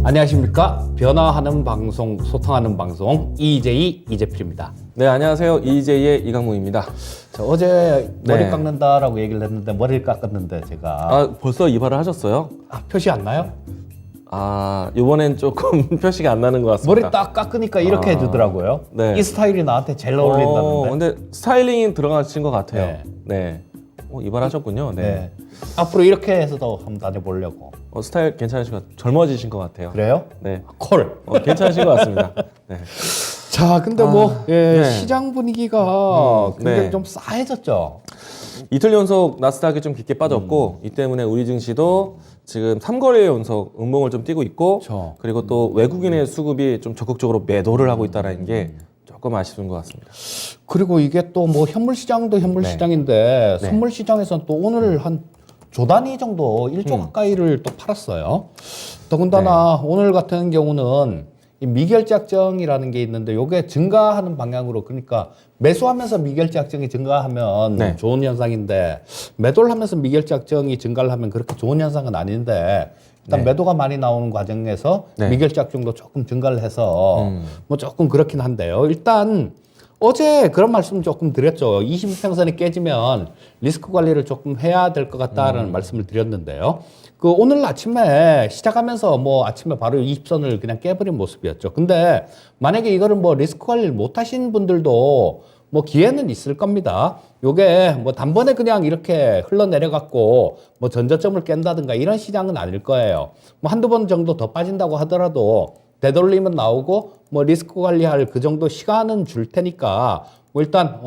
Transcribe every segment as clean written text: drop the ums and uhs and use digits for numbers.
안녕하십니까. 변화하는 방송, 소통하는 방송 EJ 이재필입니다. 네, 안녕하세요. EJ의 이강무입니다. 자, 어제 머리 네. 깎는다라고 얘기를 했는데 머리를 깎았는데 제가 아, 벌써 이발을 하셨어요? 표시 안 나요? 아, 이번엔 조금 표시가 안 나는 것 같습니다. 머리 딱 깎으니까 이렇게 해주더라고요. 네. 이 스타일이 나한테 제일 어울린다는데. 근데 스타일링이 들어가신 것 같아요. 네. 네. 이발하셨군요. 네. 네. 앞으로 이렇게 해서도 한번 다녀보려고. 스타일 괜찮으신 것 같아요. 젊어지신 것 같아요. 그래요? 네. 콜. 괜찮으신 것 같습니다. 네. 자, 근데 네. 시장 분위기가 굉장히 네. 좀 싸해졌죠. 이틀 연속 나스닥이 좀 깊게 빠졌고 이 때문에 우리 증시도 지금 3거래 연속 음봉을 좀 띄고 있고 그렇죠. 그리고 또 외국인의 수급이 좀 적극적으로 매도를 하고 있다는 게 조금 아쉬운 것 같습니다. 그리고 이게 또 뭐 현물 시장도 현물 네. 시장인데 네. 선물 시장에서는 또 오늘 한 조 단위 정도 1조 가까이를 또 팔았어요. 더군다나 오늘 같은 경우는 이 미결제 약정이라는 게 있는데 요게 증가하는 방향으로, 그러니까 매수하면서 미결제 약정이 증가하면 네. 좋은 현상인데 매도를 하면서 미결제 약정이 증가를 하면 그렇게 좋은 현상은 아닌데 일단 네. 매도가 많이 나오는 과정에서 네. 미결제 약정도 조금 증가를 해서 뭐 조금 그렇긴 한데요. 일단 어제 그런 말씀 조금 드렸죠. 22평선이 깨지면 리스크 관리를 조금 해야 될 것 같다라는 말씀을 드렸는데요. 그 오늘 아침에 시작하면서 뭐 아침에 바로 20선을 그냥 깨버린 모습이었죠. 근데 만약에 이거를 뭐 리스크 관리를 못 하신 분들도 뭐 기회는 있을 겁니다. 요게 뭐 단번에 그냥 이렇게 흘러내려갖고 뭐 전저점을 깬다든가 이런 시장은 아닐 거예요. 뭐 한두 번 정도 더 빠진다고 하더라도 되돌리면 나오고 뭐 리스크 관리할 그 정도 시간은 줄 테니까 뭐 일단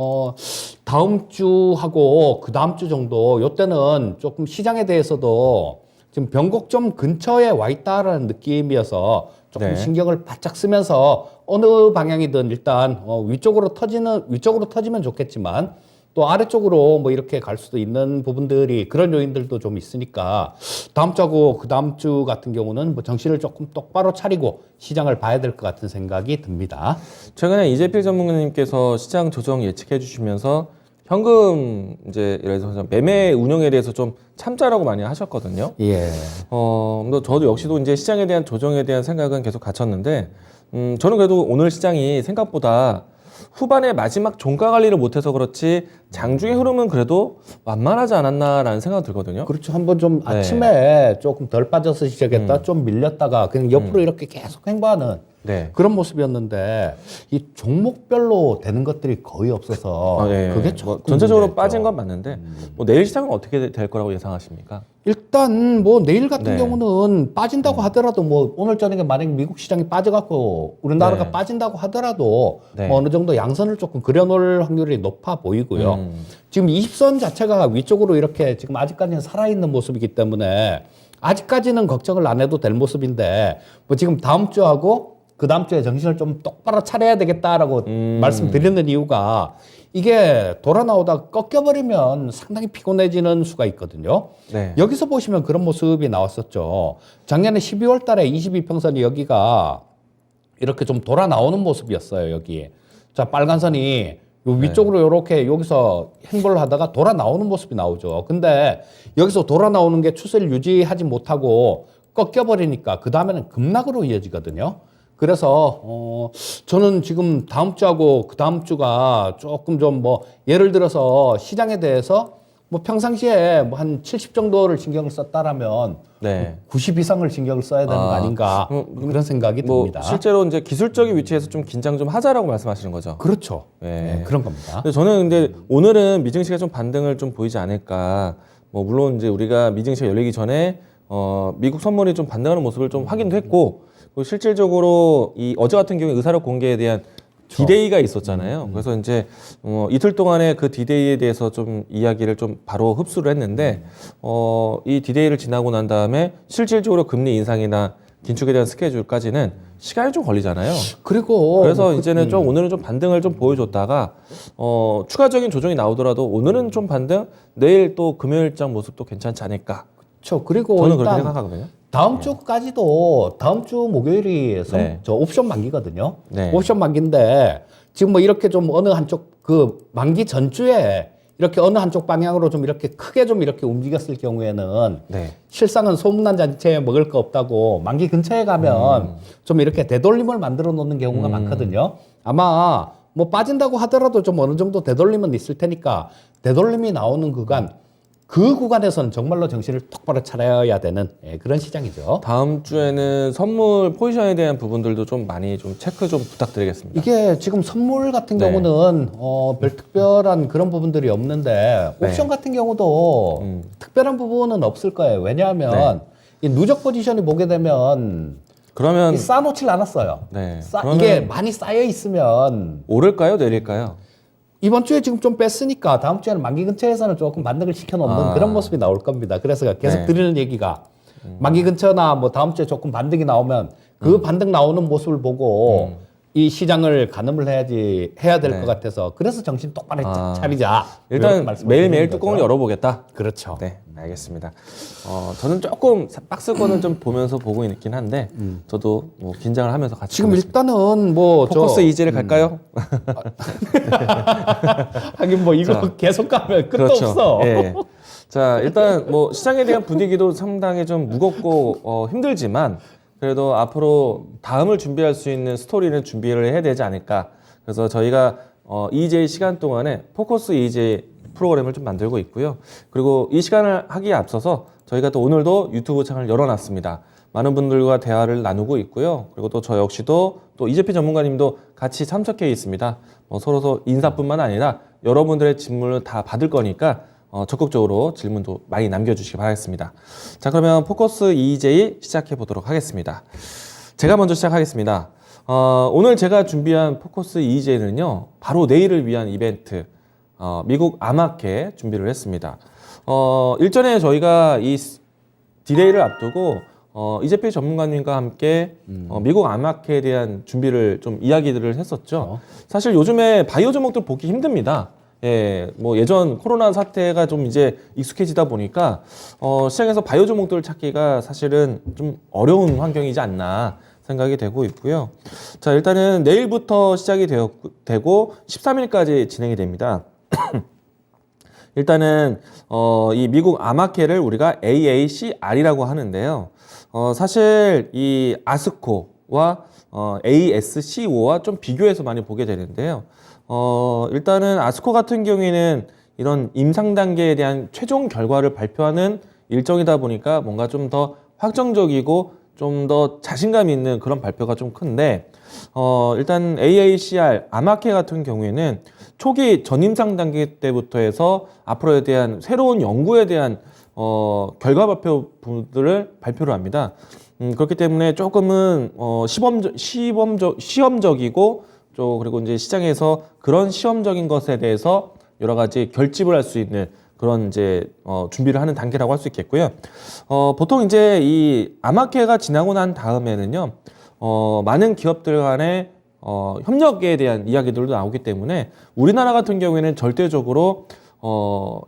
다음 주하고 그 다음 주 정도 요때는 조금 시장에 대해서도 지금 변곡점 근처에 와 있다라는 느낌이어서 조금 네. 신경을 바짝 쓰면서 어느 방향이든 일단 위쪽으로 터지면 좋겠지만 또 아래쪽으로 뭐 이렇게 갈 수도 있는 부분들이, 그런 요인들도 좀 있으니까 다음 주하고 그 다음 주 같은 경우는 뭐 정신을 조금 똑바로 차리고 시장을 봐야 될 것 같은 생각이 듭니다. 최근에 이재필 전문가님께서 시장 조정 예측해 주시면서 현금 이제 예를 들어서 매매 운영에 대해서 좀 참자라고 많이 하셨거든요. 예. 저도 역시도 이제 시장에 대한 조정에 대한 생각은 계속 갖췄는데, 저는 그래도 오늘 시장이 생각보다 후반에 마지막 종가 관리를 못해서 그렇지 장중의 흐름은 그래도 완만하지 않았나라는 생각이 들거든요. 그렇죠. 한번 좀 네. 아침에 조금 덜 빠져서 시작했다, 좀 밀렸다가 그냥 옆으로 이렇게 계속 횡보하는 네. 그런 모습이었는데 이 종목별로 되는 것들이 거의 없어서 네. 그게 조금 전체적으로 문제였죠. 빠진 건 맞는데 뭐 내일 시장은 어떻게 될 거라고 예상하십니까? 일단 뭐 내일 같은 네. 경우는 빠진다고 하더라도 뭐 오늘 저녁에 만약에 미국 시장이 빠져갖고 우리나라가 네. 빠진다고 하더라도 네. 뭐 어느 정도 양선을 조금 그려놓을 확률이 높아 보이고요. 지금 20선 자체가 위쪽으로 이렇게 지금 아직까지는 살아있는 모습이기 때문에 아직까지는 걱정을 안 해도 될 모습인데 뭐 지금 다음 주하고 그 다음 주에 정신을 좀 똑바로 차려야 되겠다라고 말씀드리는 이유가 이게 돌아 나오다 꺾여버리면 상당히 피곤해지는 수가 있거든요. 네. 여기서 보시면 그런 모습이 나왔었죠. 작년에 12월 달에 22평선이 여기가 이렇게 좀 돌아 나오는 모습이었어요, 여기. 자, 빨간 선이 요 위쪽으로 이렇게 여기서 행보를 하다가 돌아 나오는 모습이 나오죠. 근데 여기서 돌아 나오는 게 추세를 유지하지 못하고 꺾여버리니까 그 다음에는 급락으로 이어지거든요. 그래서 저는 지금 다음 주하고 그 다음 주가 조금 좀 뭐 예를 들어서 시장에 대해서 뭐 평상시에 뭐 한 70 정도를 신경을 썼다라면 네. 90 이상을 신경을 써야 되는 거 아닌가, 그런 생각이 듭니다. 실제로 이제 기술적인 위치에서 좀 긴장 좀 하자라고 말씀하시는 거죠. 그렇죠. 네. 네, 그런 겁니다. 근데 저는 근데 오늘은 미증시가 좀 반등을 좀 보이지 않을까. 뭐 물론 이제 우리가 미증시가 열리기 전에 미국 선물이 좀 반등하는 모습을 좀 확인도 했고, 그리고 실질적으로 이 어제 같은 경우에 의사력 공개에 대한 디데이가 있었잖아요. 그래서 이제 이틀 동안에 그 디데이에 대해서 좀 이야기를 좀 바로 흡수를 했는데 이 디데이를 지나고 난 다음에 실질적으로 금리 인상이나 긴축에 대한 스케줄까지는 시간이 좀 걸리잖아요. 그리고 그래서 뭐 이제는 좀 오늘은 좀 반등을 좀 보여줬다가 추가적인 조정이 나오더라도 오늘은 좀 반등, 내일 또 금요일장 모습도 괜찮지 않을까. 그렇죠. 그리고 저는 그렇게 일단 생각하거든요. 다음 주까지도 다음 주 목요일이 네. 저 옵션 만기거든요. 네. 옵션 만기인데 지금 뭐 이렇게 좀 어느 한쪽 그 만기 전주에 이렇게 어느 한쪽 방향으로 좀 이렇게 크게 좀 이렇게 움직였을 경우에는 네. 실상은 소문난 잔치에 먹을 거 없다고 만기 근처에 가면 좀 이렇게 되돌림을 만들어 놓는 경우가 많거든요. 아마 뭐 빠진다고 하더라도 좀 어느 정도 되돌림은 있을 테니까 되돌림이 나오는 구간, 그 구간에서는 정말로 정신을 똑바로 차려야 되는 그런 시장이죠. 다음 주에는 선물 포지션에 대한 부분들도 좀 많이 좀 체크 좀 부탁드리겠습니다. 이게 지금 선물 같은 네. 경우는 별 특별한 그런 부분들이 없는데 네. 옵션 같은 경우도 특별한 부분은 없을 거예요. 왜냐하면 이 누적 포지션이 보게 되면 그러면 이 쌓아놓질 않았어요. 네. 이게 많이 쌓여 있으면 오를까요? 내릴까요? 이번 주에 지금 좀 뺐으니까 다음 주에는 만기 근처에서는 조금 반등을 시켜놓는 그런 모습이 나올 겁니다. 그래서 계속 네. 드리는 얘기가 만기 근처나 뭐 다음 주에 조금 반등이 나오면 그 반등 나오는 모습을 보고 이 시장을 가늠을 해야 될 것 네. 같아서 그래서 정신 똑바로 차리자. 이렇게 일단 말씀을 매일매일 드리는 거죠. 뚜껑을 열어보겠다. 그렇죠. 네, 알겠습니다. 저는 조금 박스권은 좀 보면서 보고 있긴 한데 저도 뭐 긴장을 하면서 같이 지금 보겠습니다. 일단은 뭐 포커스 이지를 갈까요? 하긴 뭐 이거 계속 가면 끝도 그렇죠. 없어. 예. 자, 일단 뭐 시장에 대한 분위기도 상당히 좀 무겁고 힘들지만 그래도 앞으로 다음을 준비할 수 있는 스토리는 준비를 해야 되지 않을까. 그래서 저희가 EJ 시간 동안에 포커스 EJ 프로그램을 좀 만들고 있고요. 그리고 이 시간을 하기에 앞서서 저희가 또 오늘도 유튜브 창을 열어놨습니다. 많은 분들과 대화를 나누고 있고요. 그리고 또 저 역시도 또 이재필 전문가님도 같이 참석해 있습니다. 서로 인사뿐만 아니라 여러분들의 질문을 다 받을 거니까 적극적으로 질문도 많이 남겨주시기 바라겠습니다. 자, 그러면 포커스 EJ 시작해 보도록 하겠습니다. 제가 먼저 시작하겠습니다. 오늘 제가 준비한 포커스 EJ는요, 바로 내일을 위한 이벤트, 미국 아마케 준비를 했습니다. 일전에 저희가 이 디데이를 앞두고 이재필 전문가님과 함께 미국 아마케에 대한 준비를 좀 이야기들을 했었죠. 사실 요즘에 바이오 종목들 보기 힘듭니다. 예, 뭐 예전 코로나 사태가 좀 이제 익숙해지다 보니까 시장에서 바이오 종목들을 찾기가 사실은 좀 어려운 환경이지 않나 생각이 되고 있고요. 자, 일단은 내일부터 시작이 되고 13일까지 진행이 됩니다. 일단은 이 미국 아마케를 우리가 AACR이라고 하는데요. 사실 이 아스코와 ASCO와 좀 비교해서 많이 보게 되는데요. 일단은 아스코 같은 경우에는 이런 임상 단계에 대한 최종 결과를 발표하는 일정이다 보니까 뭔가 좀 더 확정적이고 좀 더 자신감 있는 그런 발표가 좀 큰데, 일단 AACR 아마케 같은 경우에는 초기 전임상 단계 때부터 해서 앞으로에 대한 새로운 연구에 대한 결과 발표들을 발표를 합니다. 그렇기 때문에 조금은 시험적이고 또 그리고 이제 시장에서 그런 시험적인 것에 대해서 여러 가지 결집을 할 수 있는 그런 이제 준비를 하는 단계라고 할 수 있겠고요. 보통 이제 이 아마케가 지나고 난 다음에는요, 많은 기업들 간의 협력에 대한 이야기들도 나오기 때문에 우리나라 같은 경우에는 절대적으로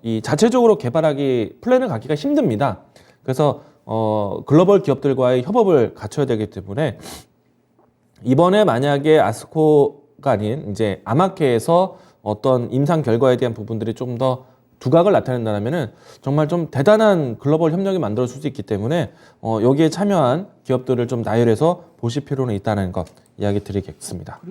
이 자체적으로 개발하기 플랜을 갖기가 힘듭니다. 그래서 글로벌 기업들과의 협업을 갖춰야 되기 때문에 이번에 만약에 아스코가 아닌 이제 아마케에서 어떤 임상 결과에 대한 부분들이 좀 더 두각을 나타낸다면은 정말 좀 대단한 글로벌 협력이 만들어질 수 있기 때문에 여기에 참여한 기업들을 좀 나열해서 보실 필요는 있다는 것 이야기 드리겠습니다.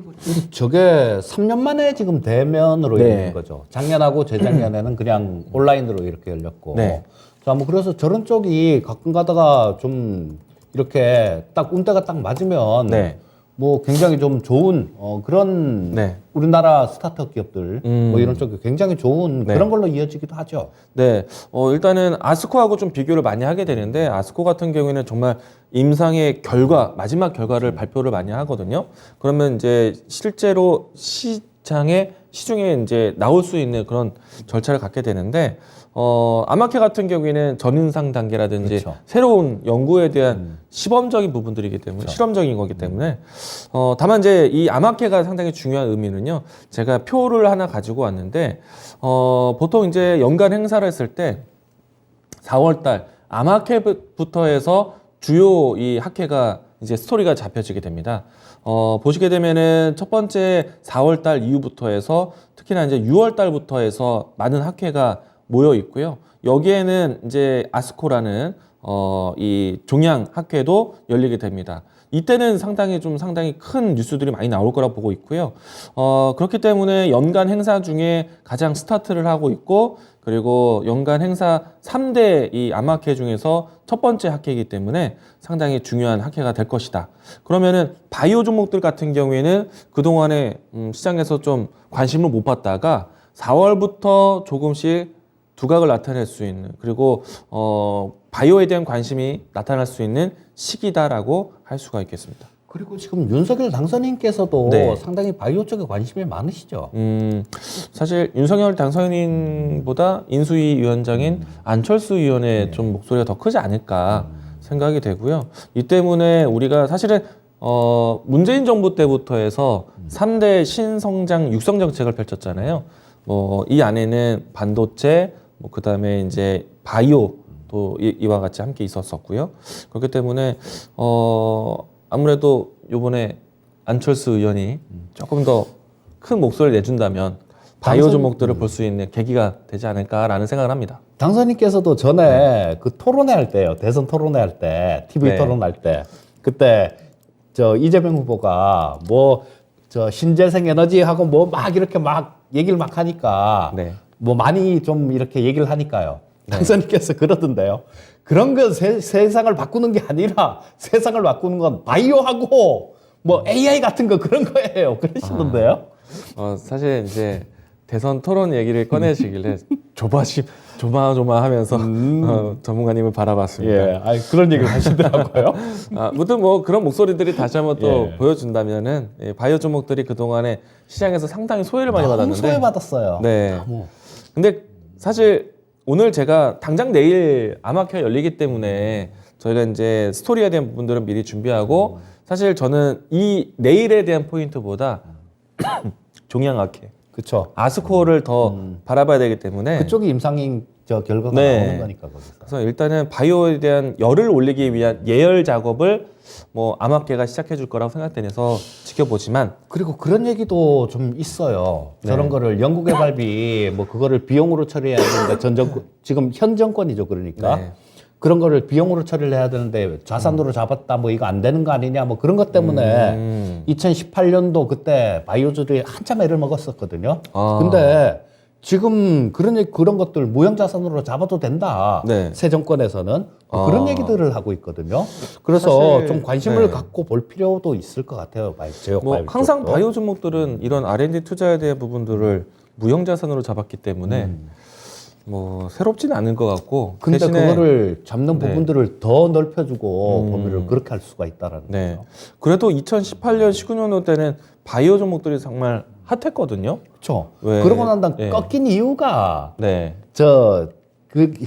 저게 3년 만에 지금 대면으로 네. 열리는 거죠. 작년하고 재작년에는 그냥 온라인으로 이렇게 열렸고. 네. 자, 뭐 그래서 저런 쪽이 가끔 가다가 좀 이렇게 딱 운대가 딱 맞으면 네. 뭐 굉장히 좀 좋은 그런 네. 우리나라 스타트업 기업들 뭐 이런 쪽이 굉장히 좋은 네. 그런 걸로 이어지기도 하죠. 네, 일단은 아스코하고 좀 비교를 많이 하게 되는데 아스코 같은 경우에는 정말 임상의 결과, 마지막 결과를 발표를 많이 하거든요. 그러면 이제 실제로 시중에 이제 나올 수 있는 그런 절차를 갖게 되는데 아마케 같은 경우에는 전임상 단계라든지 그렇죠. 새로운 연구에 대한 시범적인 부분들이기 때문에 실험적인 거기 때문에 다만 이제 이 아마케가 상당히 중요한 의미는요. 제가 표를 하나 가지고 왔는데 보통 이제 연간 행사를 했을 때 4월달 아마케부터 해서 주요 이 학회가 이제 스토리가 잡혀지게 됩니다. 보시게 되면은 첫 번째 4월 달 이후부터 해서 특히나 이제 6월 달부터 해서 많은 학회가 모여 있고요. 여기에는 이제 아스코라는 이 종양 학회도 열리게 됩니다. 이때는 상당히 큰 뉴스들이 많이 나올 거라 보고 있고요. 그렇기 때문에 연간 행사 중에 가장 스타트를 하고 있고, 그리고 연간 행사 3대 이 암학회 중에서 첫 번째 학회이기 때문에 상당히 중요한 학회가 될 것이다. 그러면은 바이오 종목들 같은 경우에는 그동안에 시장에서 좀 관심을 못 받다가 4월부터 조금씩 두각을 나타낼 수 있는, 그리고 바이오에 대한 관심이 나타날 수 있는 시기다라고 할 수가 있겠습니다. 그리고 지금 윤석열 당선인께서도 네. 상당히 바이오 쪽에 관심이 많으시죠. 사실 윤석열 당선인보다 인수위 위원장인 안철수 의원의 좀 목소리가 더 크지 않을까 생각이 되고요. 이 때문에 우리가 사실은 문재인 정부 때부터 해서 3대 신성장 육성 정책을 펼쳤잖아요. 이 안에는 반도체, 그다음에 이제 바이오 또 이와 같이 함께 있었었고요. 그렇기 때문에 아무래도 요번에 안철수 의원이 조금 더 큰 목소리를 내준다면 바이오 종목들을 볼 수 있는 계기가 되지 않을까라는 생각을 합니다. 당선인께서도 전에 그 토론회 할 때요. 대선 토론회 할 때, TV 네. 토론 할 때, 그때 이재명 후보가 신재생 에너지 하고 막 이렇게 막 얘기를 막 하니까 네. 많이 좀 이렇게 얘기를 하니까요. 당선인께서 그러던데요. 그런 건 세상을 바꾸는 게 아니라 세상을 바꾸는 건 바이오하고 AI 같은 거 그런 거예요. 그러시던데요. 사실 이제 대선 토론 얘기를 꺼내시길래 조마조마하면서 전문가님을 바라봤습니다. 예, 그런 얘기를 하시더라고요. 아무튼 그런 목소리들이 다시 한번 또 보여준다면은 바이오 종목들이 그 동안에 시장에서 상당히 소외를 많이 너무 받았는데. 소외받았어요. 네. 너무. 근데 사실 오늘 제가 당장 내일 암학회가 열리기 때문에 저희가 이제 스토리에 대한 부분들은 미리 준비하고, 사실 저는 이 내일에 대한 포인트보다 종양학회, 그렇죠. 아스코를 더 바라봐야 되기 때문에 그쪽이 임상인 결과가 네. 나오는 거니까 거기서. 그래서 일단은 바이오에 대한 열을 올리기 위한 예열 작업을 암학회가 시작해 줄 거라고 생각되면서 지켜보지만, 그리고 그런 얘기도 좀 있어요. 네. 저런 거를 연구개발비 그거를 비용으로 처리해야 되는데 지금 현 정권이죠. 그러니까 네. 그런 거를 비용으로 처리를 해야 되는데 자산으로 잡았다 이거 안 되는 거 아니냐 그런 것 때문에 2018년도 그때 바이오주들이 한참 애를 먹었었거든요. 근데 지금 그런 것들 무형자산으로 잡아도 된다. 네. 새 정권에서는 그런 얘기들을 하고 있거든요. 그래서 사실, 좀 관심을 네. 갖고 볼 필요도 있을 것 같아요. 제약 바이오 항상 쪽도. 바이오 종목들은 이런 R&D 투자에 대한 부분들을 무형자산으로 잡았기 때문에 새롭지는 않을 것 같고, 근데 대신에 그거를 잡는 네. 부분들을 더 넓혀주고 범위를 그렇게 할 수가 있다라는 네. 거죠. 그래도 2018년, 19년도 때는 바이오 종목들이 정말 핫했거든요. 그렇죠. 왜? 그러고 난 다음 네. 꺾인 이유가 네.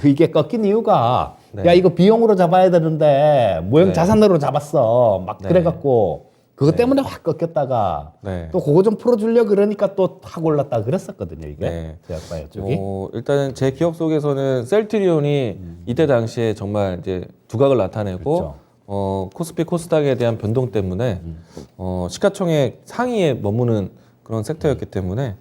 이게 꺾인 이유가 네. 야 이거 비용으로 잡아야 되는데 무형 네. 자산으로 잡았어. 막 네. 그래갖고 그것 때문에 확 꺾였다가 네. 또 그거 좀 풀어주려 그러니까 또 확 올랐다 그랬었거든요. 이게 네. 제약바이오 쪽이. 일단은 제 기억 속에서는 셀트리온이 이때 당시에 정말 이제 두각을 나타내고, 그렇죠. 코스피 코스닥에 대한 변동 때문에 시가총액 상위에 머무는 그런 섹터였기 때문에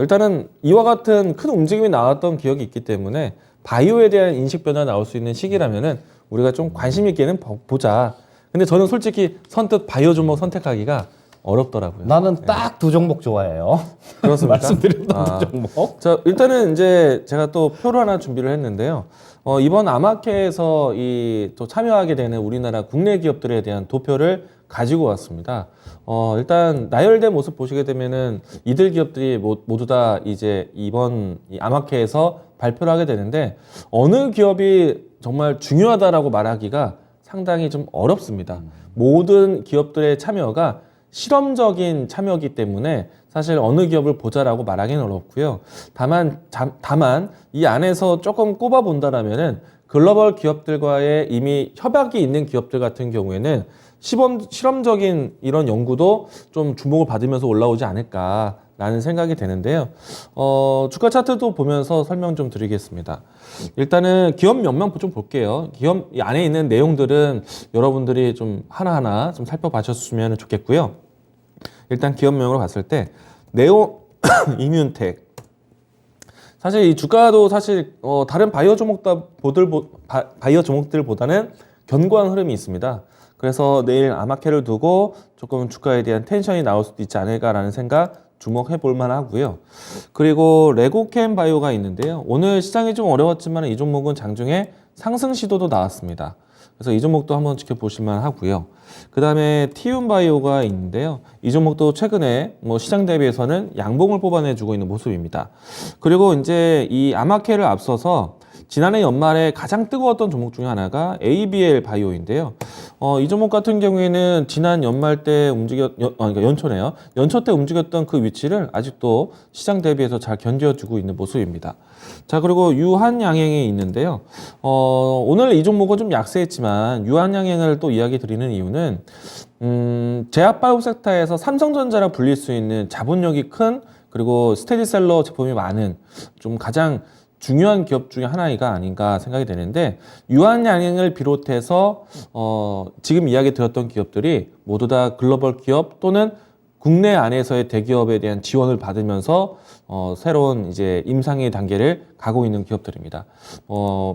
일단은 이와 같은 큰 움직임이 나왔던 기억이 있기 때문에 바이오에 대한 인식 변화가 나올 수 있는 시기라면은 우리가 좀 관심 있게는 보자. 근데 저는 솔직히 선뜻 바이오 종목 선택하기가 어렵더라고요. 나는 딱 두 종목 좋아해요. 그렇습니까? 말씀드렸던 두 종목. 자, 일단은 이제 제가 또 표를 하나 준비를 했는데요. 이번 암학회에서 또 참여하게 되는 우리나라 국내 기업들에 대한 도표를 가지고 왔습니다. 일단 나열된 모습 보시게 되면은 이들 기업들이 모두 다 이제 이번 이 암학회에서 발표를 하게 되는데, 어느 기업이 정말 중요하다라고 말하기가 상당히 좀 어렵습니다. 모든 기업들의 참여가 실험적인 참여이기 때문에 사실 어느 기업을 보자라고 말하기는 어렵고요. 다만 이 안에서 조금 꼽아 본다라면은 글로벌 기업들과의 이미 협약이 있는 기업들 같은 경우에는 실험적인 이런 연구도 좀 주목을 받으면서 올라오지 않을까 라는 생각이 되는데요. 주가 차트도 보면서 설명 좀 드리겠습니다. 일단은 기업 몇명 좀 볼게요. 기업 이 안에 있는 내용들은 여러분들이 좀 하나하나 좀 살펴봐주시면 좋겠고요. 일단 기업명으로 봤을 때 네오 이뮨텍. 사실 이 주가도 사실 다른 바이오 종목들보다는 견고한 흐름이 있습니다. 그래서 내일 아마케를 두고 조금 주가에 대한 텐션이 나올 수도 있지 않을까라는 생각 주목해 볼 만하고요. 그리고 레고캠 바이오가 있는데요. 오늘 시장이 좀 어려웠지만 이 종목은 장중에 상승 시도도 나왔습니다. 그래서 이 종목도 한번 지켜보실 만하고요. 그 다음에 티움 바이오가 있는데요. 이 종목도 최근에 뭐 시장 대비해서는 양봉을 뽑아내주고 있는 모습입니다. 그리고 이제 이 아마케를 앞서서 지난해 연말에 가장 뜨거웠던 종목 중에 하나가 ABL 바이오인데요. 이 종목 같은 경우에는 지난 연말 때 그러니까 연초네요. 연초 때 움직였던 그 위치를 아직도 시장 대비해서 잘 견뎌주고 있는 모습입니다. 자, 그리고 유한양행이 있는데요. 오늘 이 종목은 좀 약세했지만 유한양행을 또 이야기 드리는 이유는 제약바이오 섹터에서 삼성전자라 불릴 수 있는 자본력이 큰 그리고 스테디셀러 제품이 많은 좀 가장 중요한 기업 중에 하나가 아닌가 생각이 되는데 유한양행을 비롯해서 지금 이야기 드렸던 기업들이 모두 다 글로벌 기업 또는 국내 안에서의 대기업에 대한 지원을 받으면서 새로운 이제 임상의 단계를 가고 있는 기업들입니다.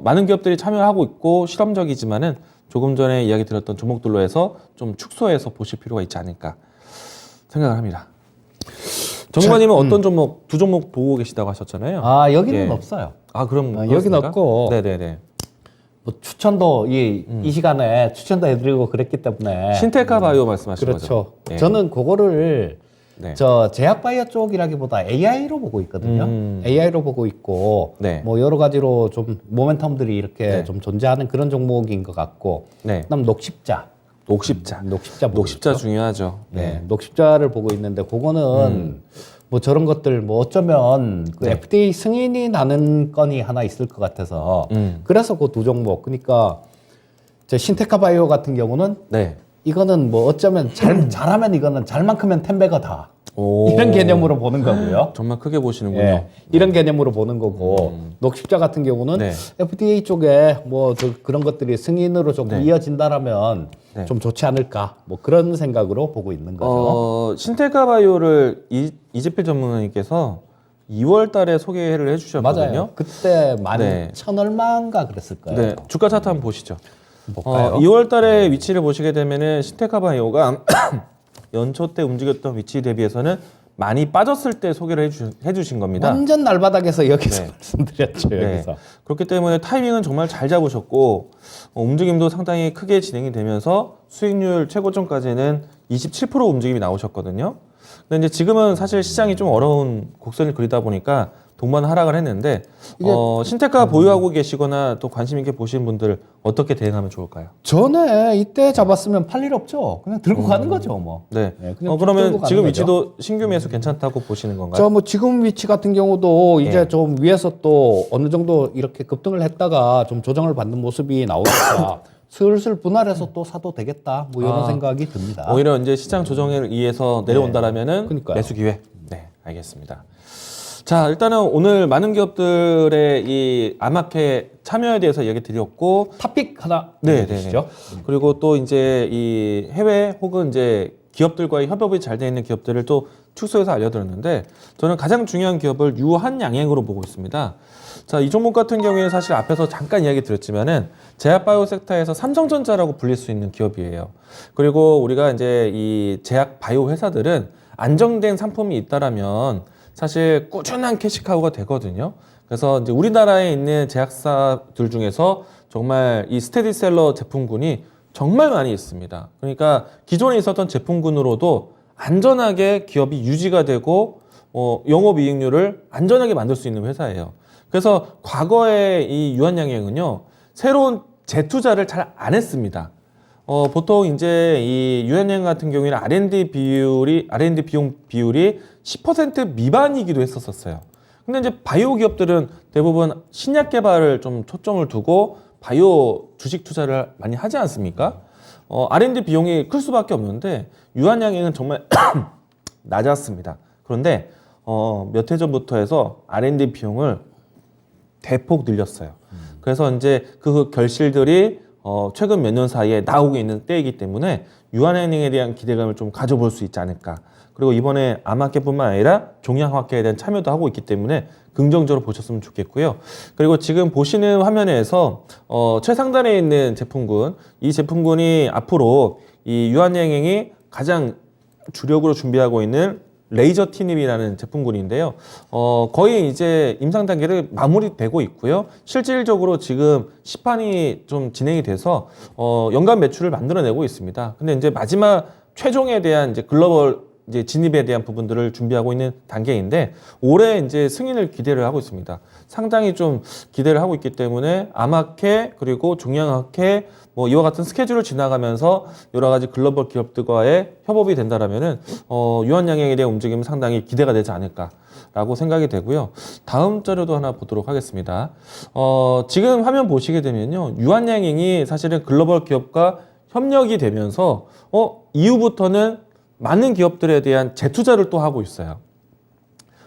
많은 기업들이 참여하고 있고 실험적이지만은 조금 전에 이야기 드렸던 종목들로 해서 좀 축소해서 보실 필요가 있지 않을까 생각을 합니다. 정관님은 어떤 종목, 두 종목 보고 계시다고 하셨잖아요. 아, 여기는 예. 없어요. 아, 그럼 여기는 없고. 네네네. 뭐 추천도 이 시간에 추천도 해드리고 그랬기 때문에. 신테카 바이오 말씀하시는 거죠? 그렇죠. 예. 저는 그거를 네. 저 제약바이오 쪽이라기보다 AI로 보고 있거든요. AI로 보고 있고 네. 뭐 여러 가지로 좀 모멘텀들이 이렇게 네. 좀 존재하는 그런 종목인 것 같고. 네. 그다음 녹십자. 녹십자. 보고 녹십자 있죠. 중요하죠. 네. 녹십자를 보고 있는데 그거는 뭐 저런 것들 뭐 어쩌면 그 네. FDA 승인이 나는 건이 하나 있을 것 같아서 그래서 그 두 종목 그러니까 저 신테카 바이오 같은 경우는 네. 이거는 뭐 어쩌면 잘하면 이거는 잘만 크면 10배거다 오. 이런 개념으로 보는 거고요. 정말 크게 보시는군요. 예, 이런 개념으로 보는 거고 녹십자 같은 경우는 네. FDA 쪽에 뭐 그런 것들이 승인으로 좀 네. 이어진다라면 네. 좀 좋지 않을까 뭐 그런 생각으로 보고 있는 거죠. 신테카 바이오를 이재필 전문가님께서 2월 달에 소개를 해주셨거든요. 맞아요. 그때 네. 11,000 얼마인가 그랬을 거예요. 네. 주가 차트 한번 보시죠. 볼까요? 2월 달에 위치를 보시게 되면은 신테카 바이오가 연초 때 움직였던 위치 대비해서는 많이 빠졌을 때 소개를 해주신 겁니다. 완전 날바닥에서 여기서 네. 말씀드렸죠. 네. 여기서. 그렇기 때문에 타이밍은 정말 잘 잡으셨고 움직임도 상당히 크게 진행이 되면서 수익률 최고점까지는 27% 움직임이 나오셨거든요. 근데 이제 지금은 사실 시장이 좀 어려운 곡선을 그리다 보니까 동반 하락을 했는데 신테카 보유하고 계시거나 또 관심 있게 보시는 분들 어떻게 대응하면 좋을까요? 전에 이때 잡았으면 팔 일 없죠. 그냥 들고 가는 거죠, 뭐. 네. 네, 그냥 쭉 들고 그러면 가는 지금 거죠. 위치도 신규 매수 괜찮다고 보시는 건가요? 저 뭐 지금 위치 같은 경우도 이제 예. 좀 위에서 또 어느 정도 이렇게 급등을 했다가 좀 조정을 받는 모습이 나오니까 슬슬 분할해서 또 사도 되겠다. 뭐 이런 생각이 듭니다. 오히려 이제 시장 조정에 의해서 내려온다라면은 그러니까요. 매수 기회. 네, 알겠습니다. 자, 일단은 오늘 많은 기업들의 이 아마케 참여에 대해서 얘기 드렸고, 탑픽 하나 네, 주시죠. 그리고 또 이제 이 해외 혹은 이제 기업들과의 협업이 잘 돼 있는 기업들을 또 축소해서 알려드렸는데, 저는 가장 중요한 기업을 유한양행으로 보고 있습니다. 자, 이 종목 같은 경우에 사실 앞에서 잠깐 이야기 드렸지만은 제약바이오 섹터에서 삼성전자라고 불릴 수 있는 기업이에요. 그리고 우리가 이제 이 제약 바이오 회사들은 안정된 상품이 있다라면 사실 꾸준한 캐시카우가 되거든요. 그래서 이제 우리나라에 있는 제약사들 중에서 정말 이 스테디셀러 제품군이 정말 많이 있습니다. 그러니까 기존에 있었던 제품군으로도 안전하게 기업이 유지가 되고 영업이익률을 안전하게 만들 수 있는 회사예요. 그래서 과거에 이 유한양행은요 새로운 재투자를 잘 안 했습니다. 보통 이제 이 유한양행 같은 경우에는 R&D 비용 비율이 10% 미만이기도 했었어요. 근데 이제 바이오 기업들은 대부분 신약 개발을 좀 초점을 두고 바이오 주식 투자를 많이 하지 않습니까? R&D 비용이 클 수밖에 없는데 유한양행은 정말 낮았습니다. 그런데 몇 해 전부터 해서 R&D 비용을 대폭 늘렸어요. 그래서 이제 그 결실들이 최근 몇 년 사이에 나오고 있는 때이기 때문에 유한양행에 대한 기대감을 좀 가져볼 수 있지 않을까. 그리고 이번에 암학계뿐만 아니라 종양학계에 대한 참여도 하고 있기 때문에 긍정적으로 보셨으면 좋겠고요. 그리고 지금 보시는 화면에서 최상단에 있는 제품군, 이 제품군이 앞으로 이 유한양행이 가장 주력으로 준비하고 있는 레이저 티닙이라는 제품군인데요. 거의 이제 임상 단계를 마무리되고 있고요. 실질적으로 지금 시판이 좀 진행이 돼서 연간 매출을 만들어내고 있습니다. 근데 이제 마지막 최종에 대한 이제 글로벌 이제 진입에 대한 부분들을 준비하고 있는 단계인데 올해 이제 승인을 기대를 하고 있습니다. 상당히 좀 기대를 하고 있기 때문에 암학회 그리고 종양학회 뭐 이와 같은 스케줄을 지나가면서 여러 가지 글로벌 기업들과의 협업이 된다라면은 유한양행에 대한 움직임은 상당히 기대가 되지 않을까라고 생각이 되고요. 다음 자료도 하나 보도록 하겠습니다. 지금 화면 보시게 되면요, 유한양행이 사실은 글로벌 기업과 협력이 되면서 이후부터는 많은 기업들에 대한 재투자를 또 하고 있어요.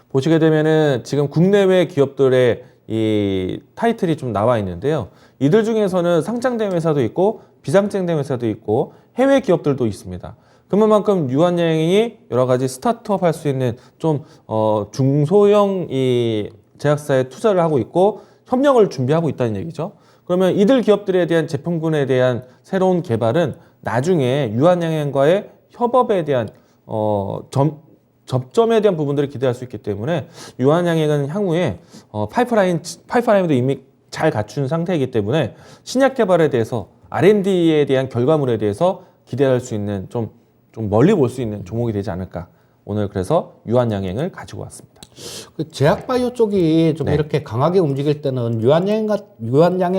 보시게 되면은 지금 국내외 기업들의 이 타이틀이 좀 나와 있는데요. 이들 중에서는 상장된 회사도 있고 비상장된 회사도 있고 해외 기업들도 있습니다. 그만큼 유한양행이 여러 가지 스타트업 할 수 있는 좀 중소형 이 제약사에 투자를 하고 있고 협력을 준비하고 있다는 얘기죠. 그러면 이들 기업들에 대한 제품군에 대한 새로운 개발은 나중에 유한양행과의 협업에 대한 접점에 대한 부분들을 기대할 수 있기 때문에 유한양행은 향후에 파이프라인도 이미 잘 갖춘 상태이기 때문에 신약 개발에 대해서 R&D에 대한 결과물에 대해서 기대할 수 있는 좀 멀리 볼 수 있는 종목이 되지 않을까. 오늘 그래서 유한양행을 가지고 왔습니다. 그 제약바이오 쪽이 좀 이렇게 강하게 움직일 때는 유한양행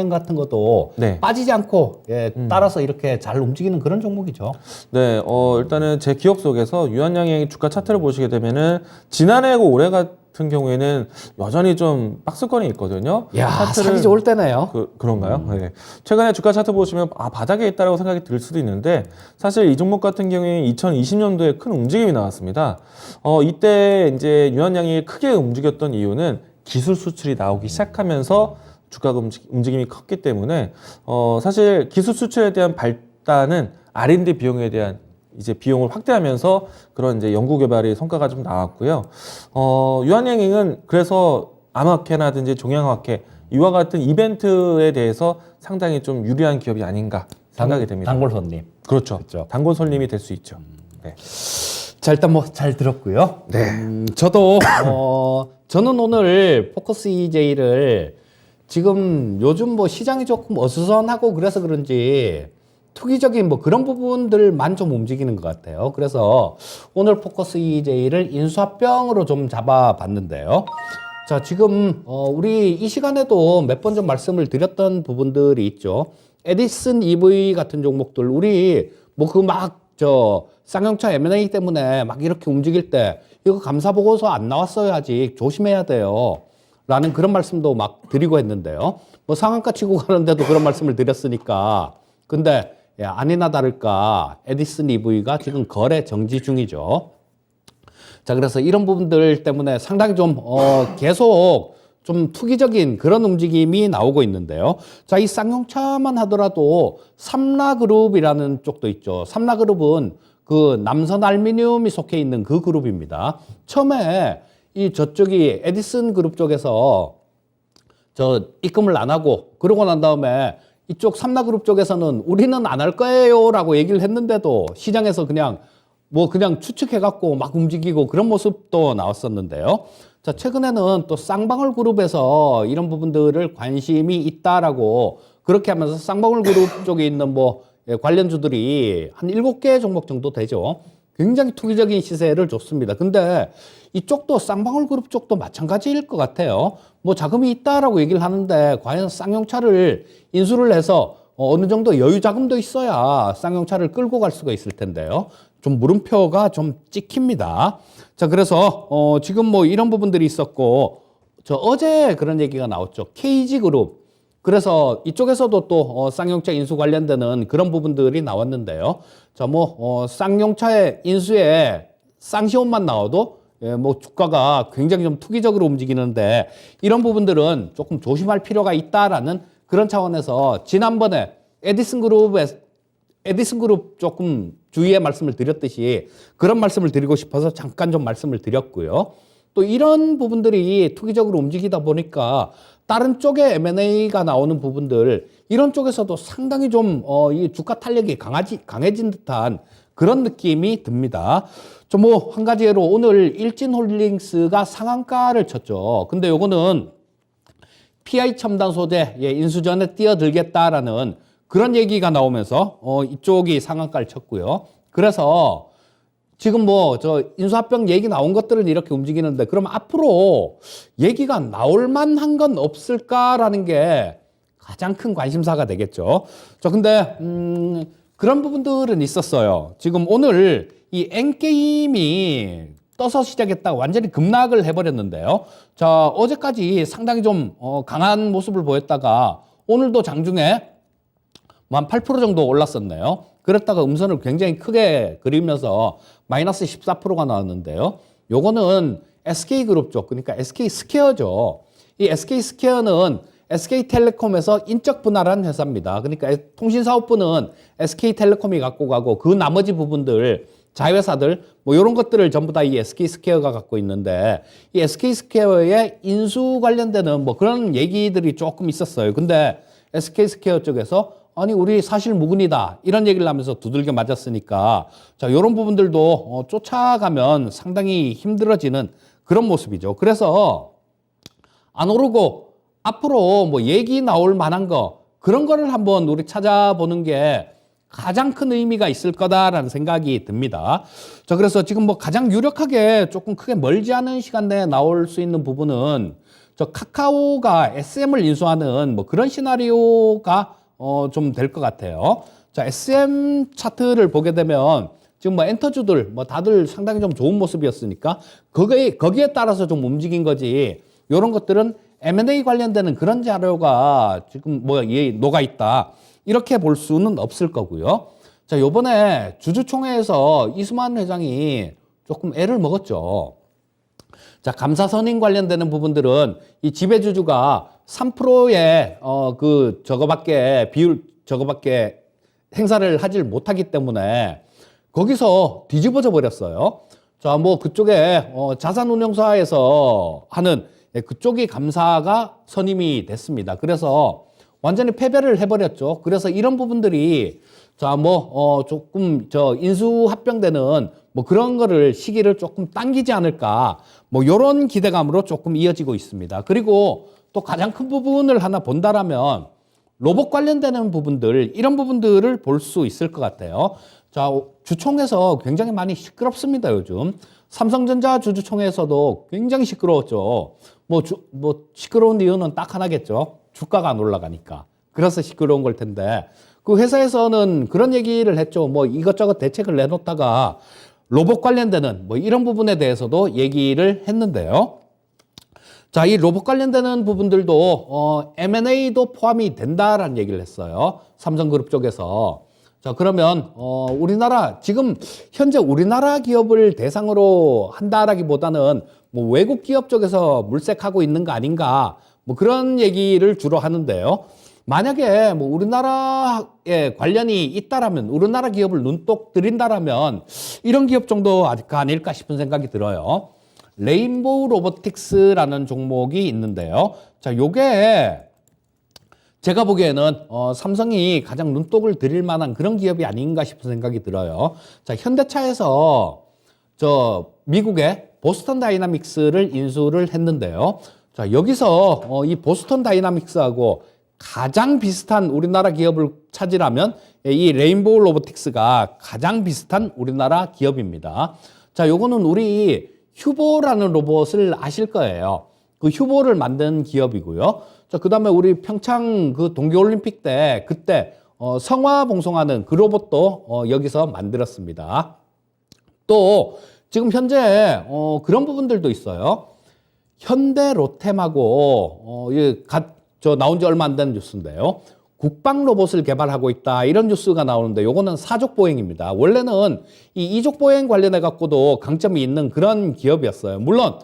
같은 것도 빠지지 않고 따라서 이렇게 잘 움직이는 그런 종목이죠. 네, 일단은 제 기억 속에서 유한양행 주가 차트를 보시게 되면은 지난해하고 올해 같은 경우에는 여전히 좀 박스권이 있거든요. 야, 사기 좋을 때네요. 그런가요? 네. 최근에 주가 차트 보시면 바닥에 있다라고 생각이 들 수도 있는데 사실 이 종목 같은 경우에 2020년도에 큰 움직임이 나왔습니다. 이때 이제 유한양행이 크게 움직였던 이유는 기술 수출이 나오기 시작하면서 주가가 움직임이 컸기 때문에 사실 기술 수출에 대한 발단은 R&D 비용에 대한 이제 비용을 확대하면서 그런 이제 연구개발의 성과가 좀 나왔고요. 유한양행은 그래서 암학회라든지 종양학회 이와 같은 이벤트에 대해서 상당히 좀 유리한 기업이 아닌가 생각이 됩니다. 단골 손님. 그렇죠. 단골 손님이 될 수 있죠. 네. 자, 일단 뭐 잘 들었고요. 네. 저는 오늘 포커스 EJ를 지금 요즘 뭐 시장이 조금 어수선하고 그래서 그런지 투기적인 뭐 그런 부분들만 좀 움직이는 것 같아요. 그래서 오늘 포커스 EJ를 인수합병으로 좀 잡아봤는데요. 자, 지금 우리 이 시간에도 몇 번 좀 말씀을 드렸던 부분들이 있죠. 에디슨 EV 같은 종목들 우리 뭐 그 쌍용차 M&A 때문에 막 이렇게 움직일 때 이거 감사 보고서 안 나왔어요. 아직 조심해야 돼요. 라는 그런 말씀도 막 드리고 했는데요. 뭐 상한가 치고 가는데도 그런 말씀을 드렸으니까. 근데 아니나 다를까 에디슨 EV가 지금 거래 정지 중이죠. 자, 그래서 이런 부분들 때문에 상당히 좀 계속 좀 투기적인 그런 움직임이 나오고 있는데요. 자, 이 쌍용차만 하더라도 삼라그룹이라는 쪽도 있죠. 삼라그룹은 그 남선 알미늄이 속해 있는 그 그룹입니다. 처음에 저쪽이 에디슨 그룹 쪽에서 입금을 안 하고 그러고 난 다음에 이쪽 삼라그룹 쪽에서는 우리는 안 할 거예요 라고 얘기를 했는데도 시장에서 그냥 추측해 갖고 막 움직이고 그런 모습도 나왔었는데요. 자, 최근에는 또 쌍방울 그룹에서 이런 부분들을 관심이 있다라고 그렇게 하면서 쌍방울 그룹 쪽에 있는 관련주들이 한 7개 종목 정도 되죠. 굉장히 투기적인 시세를 줬습니다. 근데 이쪽도 쌍방울 그룹 쪽도 마찬가지일 것 같아요. 뭐 자금이 있다라고 얘기를 하는데 과연 쌍용차를 인수를 해서 어느 정도 여유 자금도 있어야 쌍용차를 끌고 갈 수가 있을 텐데요. 좀 물음표가 좀 찍힙니다. 자, 그래서 지금 뭐 이런 부분들이 있었고 어제 그런 얘기가 나왔죠. KG그룹. 그래서 이쪽에서도 또 쌍용차 인수 관련되는 그런 부분들이 나왔는데요. 자, 쌍용차의 인수에 쌍시온만 나와도 뭐 주가가 굉장히 좀 투기적으로 움직이는데 이런 부분들은 조금 조심할 필요가 있다라는 그런 차원에서 지난번에 에디슨 그룹 조금 주의의 말씀을 드렸듯이 그런 말씀을 드리고 싶어서 잠깐 좀 말씀을 드렸고요. 또 이런 부분들이 투기적으로 움직이다 보니까 다른 쪽에 M&A가 나오는 부분들 이런 쪽에서도 상당히 좀 이 주가 탄력이 강해진 듯한 그런 느낌이 듭니다. 저 뭐 한 가지 예로 오늘 일진홀딩스가 상한가를 쳤죠. 근데 요거는 PI 첨단 소재 인수 전에 뛰어들겠다라는 그런 얘기가 나오면서 이쪽이 상한가를 쳤고요. 그래서 지금 뭐 저 인수합병 얘기 나온 것들은 이렇게 움직이는데 그럼 앞으로 얘기가 나올 만한 건 없을까라는 게 가장 큰 관심사가 되겠죠. 저 근데 그런 부분들은 있었어요. 지금 오늘 이 N게임이 떠서 시작했다가 완전히 급락을 해버렸는데요. 자, 어제까지 상당히 좀 강한 모습을 보였다가 오늘도 장중에 뭐 한 8% 정도 올랐었네요. 그랬다가 음선을 굉장히 크게 그리면서 마이너스 14%가 나왔는데요. 요거는 SK그룹 쪽, 그러니까 SK스퀘어죠. 이 SK스퀘어는 SK텔레콤에서 인적 분할한 회사입니다. 그러니까 통신사업부는 SK텔레콤이 갖고 가고 그 나머지 부분들 자회사들 뭐 이런 것들을 전부 다 이 SK스퀘어가 갖고 있는데 이 SK스퀘어의 인수 관련되는 뭐 그런 얘기들이 조금 있었어요. 근데 SK스퀘어 쪽에서 아니 우리 사실 무근이다 이런 얘기를 하면서 두들겨 맞았으니까 자 이런 부분들도 쫓아가면 상당히 힘들어지는 그런 모습이죠. 그래서 안 오르고 앞으로 뭐 얘기 나올 만한 거 그런 거를 한번 우리 찾아보는 게 가장 큰 의미가 있을 거다라는 생각이 듭니다. 자, 그래서 지금 뭐 가장 유력하게 조금 크게 멀지 않은 시간 내에 나올 수 있는 부분은 저 카카오가 SM을 인수하는 뭐 그런 시나리오가 좀 될 것 같아요. 자, SM 차트를 보게 되면 지금 뭐 엔터주들 뭐 다들 상당히 좀 좋은 모습이었으니까 거기에 따라서 좀 움직인 거지. 이런 것들은 M&A 관련되는 그런 자료가 지금 뭐 녹아 있다. 이렇게 볼 수는 없을 거고요. 자, 요번에 주주총회에서 이수만 회장이 조금 애를 먹었죠. 자, 감사 선임 관련되는 부분들은 이 지배주주가 3%의 저거밖에 행사를 하질 못하기 때문에 거기서 뒤집어져 버렸어요. 자, 뭐 그쪽에 자산운용사에서 하는 그쪽이 감사가 선임이 됐습니다. 그래서 완전히 패배를 해버렸죠. 그래서 이런 부분들이 자, 조금 인수 합병되는 뭐 그런 거를 시기를 조금 당기지 않을까 뭐 이런 기대감으로 조금 이어지고 있습니다. 그리고 또 가장 큰 부분을 하나 본다라면 로봇 관련되는 부분들 이런 부분들을 볼 수 있을 것 같아요. 자, 주총에서 굉장히 많이 시끄럽습니다, 요즘. 삼성전자 주주총회에서도 굉장히 시끄러웠죠. 시끄러운 이유는 딱 하나겠죠. 주가가 안 올라가니까. 그래서 시끄러운 걸 텐데. 그 회사에서는 그런 얘기를 했죠. 뭐 이것저것 대책을 내놓다가 로봇 관련되는 뭐 이런 부분에 대해서도 얘기를 했는데요. 자, 이 로봇 관련되는 부분들도 M&A도 포함이 된다라는 얘기를 했어요. 삼성그룹 쪽에서. 자, 그러면 우리나라 지금 현재 우리나라 기업을 대상으로 한다라기보다는 뭐 외국 기업 쪽에서 물색하고 있는 거 아닌가 뭐 그런 얘기를 주로 하는데요. 만약에 뭐 우리나라에 관련이 있다라면 우리나라 기업을 눈독 들인다라면 이런 기업 정도 아닐까 싶은 생각이 들어요. 레인보우 로보틱스라는 종목이 있는데요. 자, 요게 제가 보기에는 삼성이 가장 눈독을 들일 만한 그런 기업이 아닌가 싶은 생각이 들어요. 자, 현대차에서 미국의 보스턴 다이나믹스를 인수를 했는데요. 자, 여기서 이 보스턴 다이나믹스하고 가장 비슷한 우리나라 기업을 찾으라면 이 레인보우 로보틱스가 가장 비슷한 우리나라 기업입니다. 자, 요거는 우리 휴보라는 로봇을 아실 거예요. 그 휴보를 만든 기업이고요. 자, 그 다음에 우리 평창 그 동계올림픽 때 그때 성화 봉송하는 그 로봇도 여기서 만들었습니다. 또 지금 현재 그런 부분들도 있어요. 현대 로템하고 나온 지 얼마 안 된 뉴스인데요. 국방 로봇을 개발하고 있다 이런 뉴스가 나오는데 요거는 사족 보행입니다. 원래는 이 이족 보행 관련해 갖고도 강점이 있는 그런 기업이었어요. 물론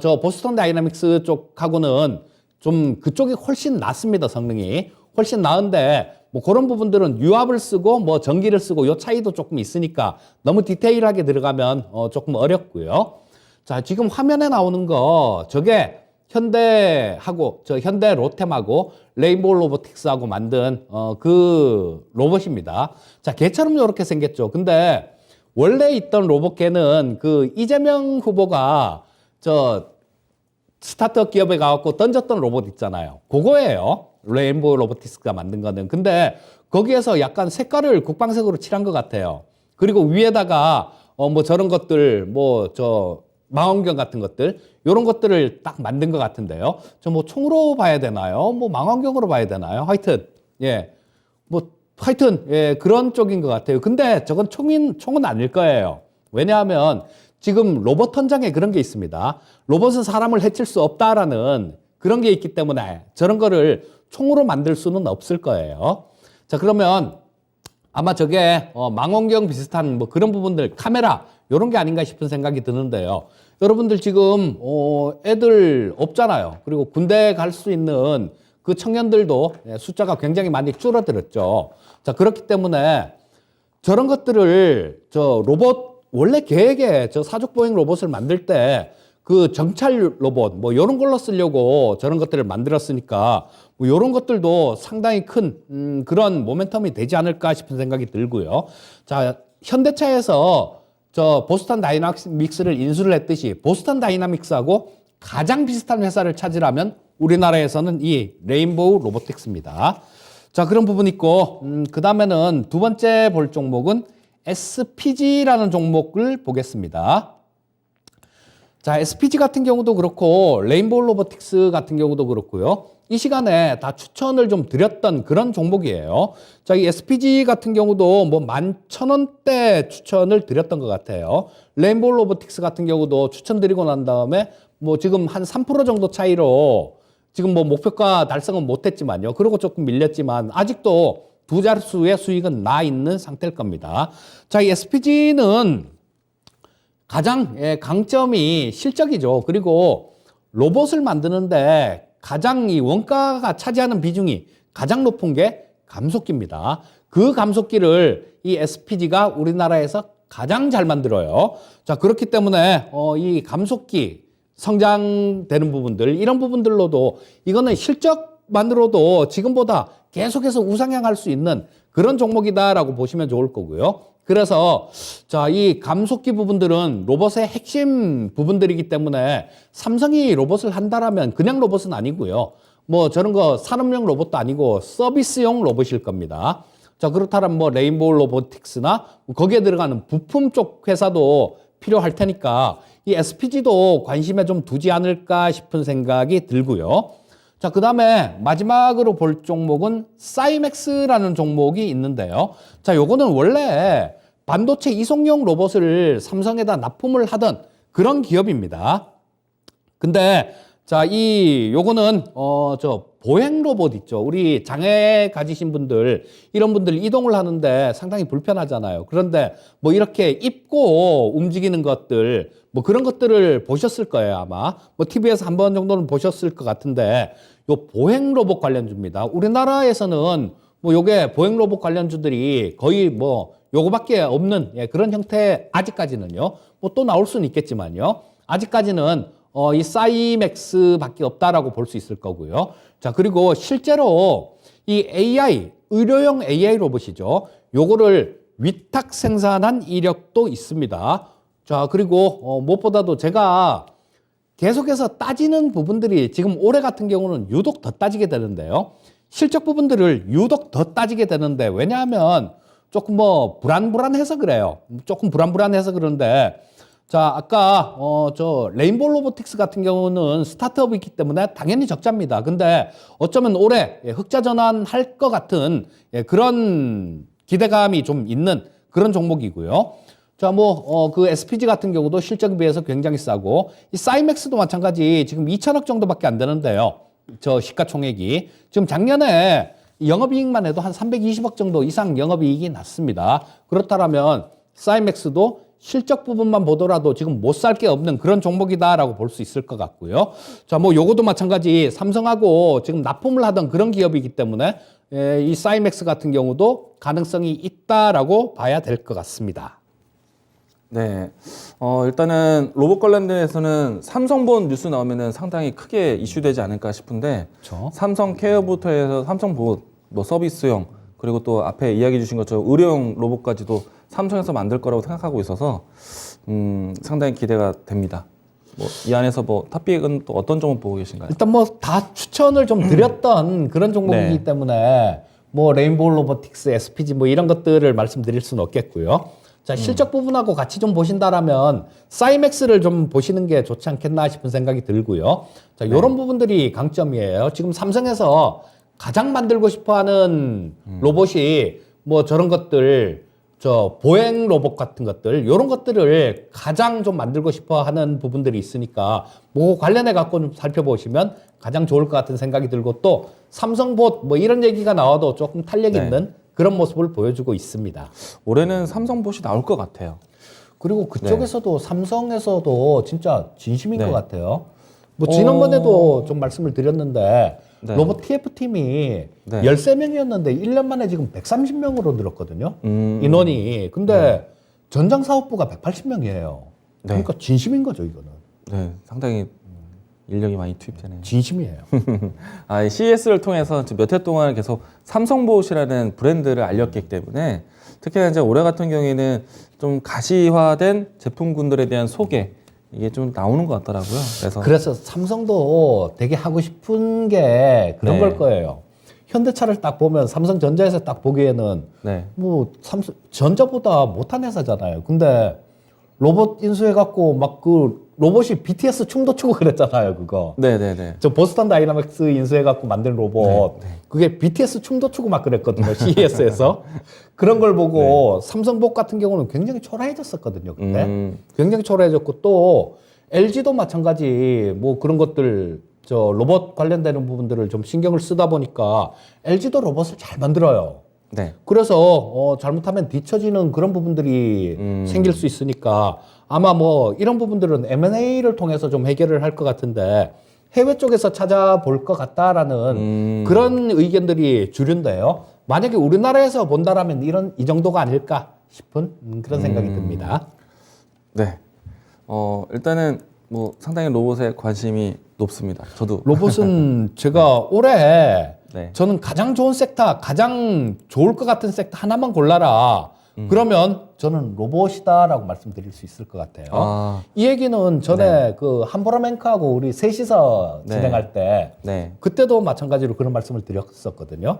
저 보스턴 다이나믹스 쪽하고는 좀 그쪽이 훨씬 낫습니다. 성능이 훨씬 나은데 뭐 그런 부분들은 유압을 쓰고 뭐 전기를 쓰고 요 차이도 조금 있으니까 너무 디테일하게 들어가면 조금 어렵고요. 자, 지금 화면에 나오는 거 저게 현대하고 저 현대 로템하고 레인보우 로보틱스하고 만든 그 로봇입니다. 자, 걔처럼 이렇게 생겼죠. 근데 원래 있던 로봇개는 그 이재명 후보가 저 스타트업 기업에 가갖고 던졌던 로봇 있잖아요. 그거예요. 레인보우 로보틱스가 만든 거는. 근데 거기에서 약간 색깔을 국방색으로 칠한 것 같아요. 그리고 위에다가 뭐 저런 것들 뭐 저 망원경 같은 것들 이런 것들을 딱 만든 것 같은데요. 저 뭐 총으로 봐야 되나요? 뭐 망원경으로 봐야 되나요? 하여튼 하여튼 그런 쪽인 것 같아요. 근데 저건 총은 아닐 거예요. 왜냐하면 지금 로봇 헌장에 그런 게 있습니다. 로봇은 사람을 해칠 수 없다라는 그런 게 있기 때문에 저런 거를 총으로 만들 수는 없을 거예요. 자, 그러면 아마 저게 망원경 비슷한 뭐 그런 부분들, 카메라 이런 게 아닌가 싶은 생각이 드는데요. 여러분들 지금 애들 없잖아요. 그리고 군대 갈 수 있는 그 청년들도 숫자가 굉장히 많이 줄어들었죠. 자, 그렇기 때문에 저런 것들을 저 로봇 원래 계획에 저 사족보행 로봇을 만들 때 그 정찰 로봇 뭐 이런 걸로 쓰려고 저런 것들을 만들었으니까 뭐 이런 것들도 상당히 큰 그런 모멘텀이 되지 않을까 싶은 생각이 들고요. 자, 현대차에서 저 보스턴 다이나믹스를 인수를 했듯이 보스턴 다이나믹스하고 가장 비슷한 회사를 찾으라면 우리나라에서는 이 레인보우 로보틱스입니다. 자, 그런 부분 있고 그 다음에는 두 번째 볼 종목은 SPG라는 종목을 보겠습니다. 자, SPG 같은 경우도 그렇고 레인보우 로보틱스 같은 경우도 그렇고요. 이 시간에 다 추천을 좀 드렸던 그런 종목이에요. 자, 이 SPG 같은 경우도 뭐 11,000원대 추천을 드렸던 것 같아요. 레인보우 로보틱스 같은 경우도 추천드리고 난 다음에 뭐 지금 한 3% 정도 차이로 지금 뭐 목표가 달성은 못했지만요. 그리고 조금 밀렸지만 아직도 두 자릿수의 수익은 나 있는 상태일 겁니다. 자, 이 SPG는 가장 강점이 실적이죠. 그리고 로봇을 만드는데 가장 이 원가가 차지하는 비중이 가장 높은 게 감속기입니다. 그 감속기를 이 SPG가 우리나라에서 가장 잘 만들어요. 자, 그렇기 때문에 이 감속기 성장되는 부분들 이런 부분들로도 이거는 실적만으로도 지금보다 계속해서 우상향할 수 있는 그런 종목이다라고 보시면 좋을 거고요. 그래서 자, 이 감속기 부분들은 로봇의 핵심 부분들이기 때문에 삼성이 로봇을 한다라면 그냥 로봇은 아니고요. 뭐 저런 거 산업용 로봇도 아니고 서비스용 로봇일 겁니다. 자, 그렇다면 뭐 레인보우 로보틱스나 거기에 들어가는 부품 쪽 회사도 필요할 테니까 이 SPG도 관심에 좀 두지 않을까 싶은 생각이 들고요. 자, 그 다음에 마지막으로 볼 종목은 사이맥스라는 종목이 있는데요. 자, 요거는 원래 반도체 이송용 로봇을 삼성에다 납품을 하던 그런 기업입니다. 근데 자, 요거는 저 보행 로봇 있죠. 우리 장애 가지신 분들 이런 분들 이동을 하는데 상당히 불편하잖아요. 그런데 뭐 이렇게 입고 움직이는 것들 뭐 그런 것들을 보셨을 거예요, 아마. 뭐 TV에서 한 번 정도는 보셨을 것 같은데 요 보행 로봇 관련주입니다. 우리나라에서는 뭐 요게 보행 로봇 관련주들이 거의 뭐 요거밖에 없는 그런 형태 아직까지는요. 뭐 또 나올 수는 있겠지만요. 아직까지는 이 사이맥스밖에 없다라고 볼 수 있을 거고요. 자, 그리고 실제로 이 AI, 의료용 AI 로봇이죠. 요거를 위탁 생산한 이력도 있습니다. 자, 그리고 무엇보다도 제가 계속해서 따지는 부분들이 지금 올해 같은 경우는 유독 더 따지게 되는데요. 실적 부분들을 유독 더 따지게 되는데 왜냐하면 조금 뭐 불안해서 그래요. 조금 불안해서 그런데 자, 아까 저 레인보우 로보틱스 같은 경우는 스타트업이기 때문에 당연히 적자입니다. 근데 어쩌면 올해 흑자 전환할 것 같은 그런 기대감이 좀 있는 그런 종목이고요. 자, 뭐 그 SPG 같은 경우도 실적에 비해서 굉장히 싸고 이 사이맥스도 마찬가지 지금 2천억 정도밖에 안 되는데요. 저 시가총액이 지금 작년에 영업이익만 해도 한 320억 정도 이상 영업이익이 났습니다. 그렇다면 사이맥스도 실적 부분만 보더라도 지금 못 살 게 없는 그런 종목이다라고 볼 수 있을 것 같고요. 자, 뭐 요것도 마찬가지 삼성하고 지금 납품을 하던 그런 기업이기 때문에 이 사이맥스 같은 경우도 가능성이 있다라고 봐야 될 것 같습니다. 네. 일단은 로봇 관련돼서는 삼성본 뉴스 나오면은 상당히 크게 이슈되지 않을까 싶은데, 그렇죠. 삼성 케어부터 해서 삼성봇, 뭐 서비스용, 그리고 또 앞에 이야기 주신 것처럼 의료용 로봇까지도 삼성에서 만들 거라고 생각하고 있어서, 상당히 기대가 됩니다. 뭐 이 안에서 뭐 탑픽은 또 어떤 종목 보고 계신가요? 일단 뭐 다 추천을 좀 드렸던 그런 종목이기 네. 때문에 뭐 레인보우 로보틱스, SPG 뭐 이런 것들을 말씀드릴 수는 없겠고요. 자, 실적 부분하고 같이 좀 보신다라면 사이맥스를 좀 보시는 게 좋지 않겠나 싶은 생각이 들고요. 자, 이런 부분들이 강점이에요. 지금 삼성에서 가장 만들고 싶어하는 로봇이 뭐 저런 것들, 저 보행 로봇 같은 것들, 이런 것들을 가장 좀 만들고 싶어하는 부분들이 있으니까 뭐 관련해 갖고 좀 살펴보시면 가장 좋을 것 같은 생각이 들고, 또 삼성봇 뭐 이런 얘기가 나와도 조금 탄력 있는 그런 모습을 보여주고 있습니다. 올해는 삼성봇이 나올 것 같아요. 그리고 그쪽에서도 삼성에서도 진짜 진심인 네. 것 같아요. 뭐 지난번에도 좀 말씀을 드렸는데 네. 로봇 TF팀이 네. 13명이었는데 1년 만에 지금 130명으로 늘었거든요. 인원이. 근데 전장 사업부가 180명이에요. 그러니까 진심인 거죠, 이거는. 네, 상당히 인력이 많이 투입되네요. 진심이에요. 이 CES를 통해서 몇 해 동안 계속 삼성봇이라는 브랜드를 알렸기 때문에, 특히나 이제 올해 같은 경우에는 좀 가시화된 제품군들에 대한 소개, 이게 좀 나오는 것 같더라고요. 그래서 삼성도 되게 하고 싶은 게 그런 네. 걸 거예요. 현대차를 딱 보면 삼성전자에서 딱 보기에는 네. 뭐 삼성 전자보다 못한 회사잖아요. 근데 로봇 인수해갖고 막 그 로봇이 BTS 춤도 추고 그랬잖아요. 그거. 네네네. 저 보스턴 다이나믹스 인수해갖고 만든 로봇. 그게 BTS 춤도 추고 막 그랬거든요. CES에서. 그런 걸 보고 삼성복 같은 경우는 굉장히 초라해졌었거든요. 그때. 굉장히 초라해졌고, 또 LG도 마찬가지 뭐 그런 것들, 저 로봇 관련되는 부분들을 좀 신경을 쓰다 보니까 LG도 로봇을 잘 만들어요. 네. 그래서 잘못하면 뒤처지는 그런 부분들이 생길 수 있으니까 아마 뭐 이런 부분들은 M&A를 통해서 좀 해결을 할 것 같은데, 해외 쪽에서 찾아볼 것 같다라는 그런 의견들이 주류인데요. 만약에 우리나라에서 본다라면 이 정도가 아닐까 싶은 그런 생각이 듭니다. 네. 일단은 뭐 상당히 로봇에 관심이 높습니다. 저도. 로봇은 제가 올해 네. 저는 가장 좋은 섹터, 가장 좋을 것 같은 섹터 하나만 골라라. 그러면 저는 로봇이다라고 말씀드릴 수 있을 것 같아요. 아. 이 얘기는 전에 그 한보라 맹크하고 우리 셋이서 네. 진행할 때 네. 그때도 마찬가지로 그런 말씀을 드렸었거든요.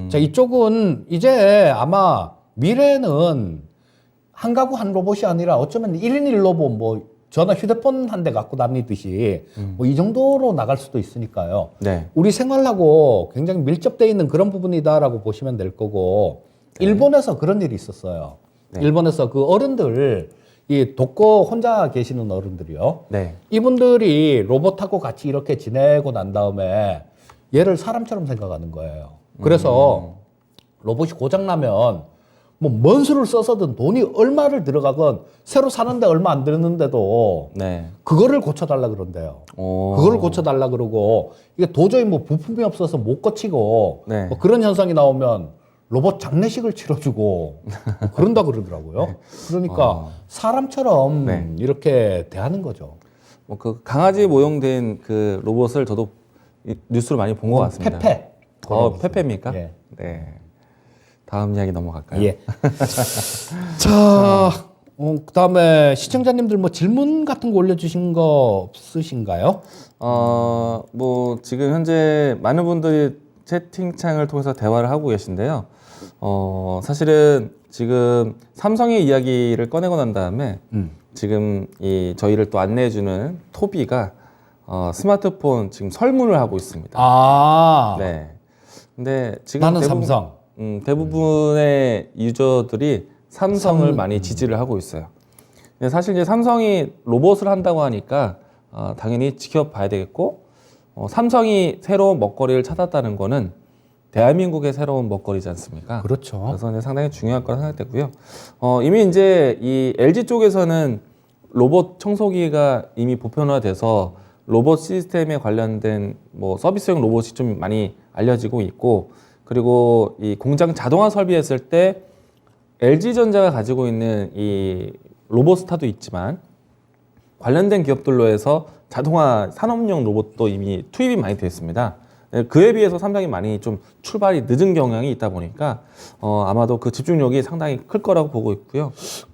자, 이쪽은 이제 아마 미래는 한 가구 한 로봇이 아니라 어쩌면 1인 1로봇, 뭐 전화 휴대폰 한 대 갖고 다니듯이 뭐 이 정도로 나갈 수도 있으니까요. 네. 우리 생활하고 굉장히 밀접되어 있는 그런 부분이다라고 보시면 될 거고, 일본에서 그런 일이 있었어요. 일본에서 그 어른들, 이 독거 혼자 계시는 어른들이요. 네. 이분들이 로봇하고 같이 이렇게 지내고 난 다음에 얘를 사람처럼 생각하는 거예요. 그래서 로봇이 고장나면 뭐 뭔 수를 써서든 돈이 얼마를 들어가건 새로 사는데 얼마 안 드는데도 네. 그거를 고쳐달라 그런대요. 그거를 고쳐달라 그러고, 이게 도저히 뭐 부품이 없어서 못 고치고 네. 뭐 그런 현상이 나오면 로봇 장례식을 치러주고 뭐 그런다 그러더라고요. 그러니까 사람처럼 네. 이렇게 대하는 거죠. 뭐 그 강아지 모형된 그 로봇을 저도 뉴스로 많이 본 것 같습니다. 페페. 페페입니까? 예. 네. 다음 이야기 넘어갈까요? 예. 자, 그다음에 시청자님들 뭐 질문 같은 거 올려주신 거 없으신가요? 뭐 지금 현재 많은 분들이 채팅창을 통해서 대화를 하고 계신데요. 사실은 지금 삼성의 이야기를 꺼내고 난 다음에 지금 저희를 또 안내해주는 토비가 스마트폰 지금 설문을 하고 있습니다. 네. 근데 지금 나는 삼성. 대부분의 유저들이 삼성을 많이 지지를 하고 있어요. 근데 사실 이제 삼성이 로봇을 한다고 하니까 당연히 지켜봐야 되겠고, 삼성이 새로운 먹거리를 찾았다는 거는 대한민국의 새로운 먹거리지 않습니까? 그렇죠. 그래서 이제 상당히 중요할 거라 생각되고요. 이미 이제 이 LG 쪽에서는 로봇 청소기가 이미 보편화돼서 로봇 시스템에 관련된 뭐 서비스용 로봇이 좀 많이 알려지고 있고, 그리고 이 공장 자동화 설비했을 때 LG전자가 가지고 있는 이 로봇스타도 있지만 관련된 기업들로 해서 자동화 산업용 로봇도 이미 투입이 많이 되어 있습니다. 그에 비해서 상당히 많이 좀 출발이 늦은 경향이 있다 보니까 아마도 그 집중력이 상당히 클 거라고 보고 있고요.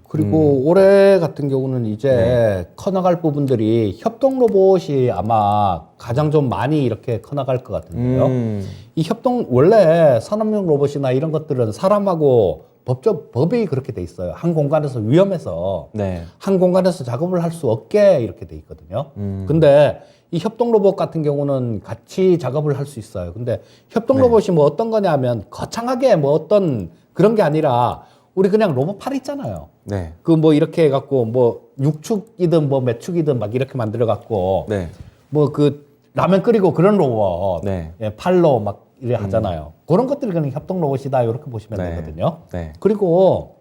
그리고 올해 같은 경우는 이제 커나갈 부분들이 협동 로봇이 아마 가장 좀 많이 이렇게 커나갈 것 같은데요. 이 협동 원래 산업용 로봇이나 이런 것들은 사람하고 법이 그렇게 돼 있어요. 한 공간에서 위험해서 네. 한 공간에서 작업을 할 수 없게 이렇게 돼 있거든요. 근데 이 협동 로봇 같은 경우는 같이 작업을 할 수 있어요. 근데 협동 로봇이 뭐 어떤 거냐면 거창하게 뭐 어떤 그런 게 아니라 우리 그냥 로봇 팔 있잖아요. 네. 그 뭐 이렇게 해갖고 뭐 육축이든 뭐 매축이든 막 이렇게 만들어갖고 네. 뭐 그 라면 끓이고 그런 로봇 네. 예, 팔로 막 이래 하잖아요. 그런 것들이 그냥 협동 로봇이다 이렇게 보시면 네. 되거든요. 네. 그리고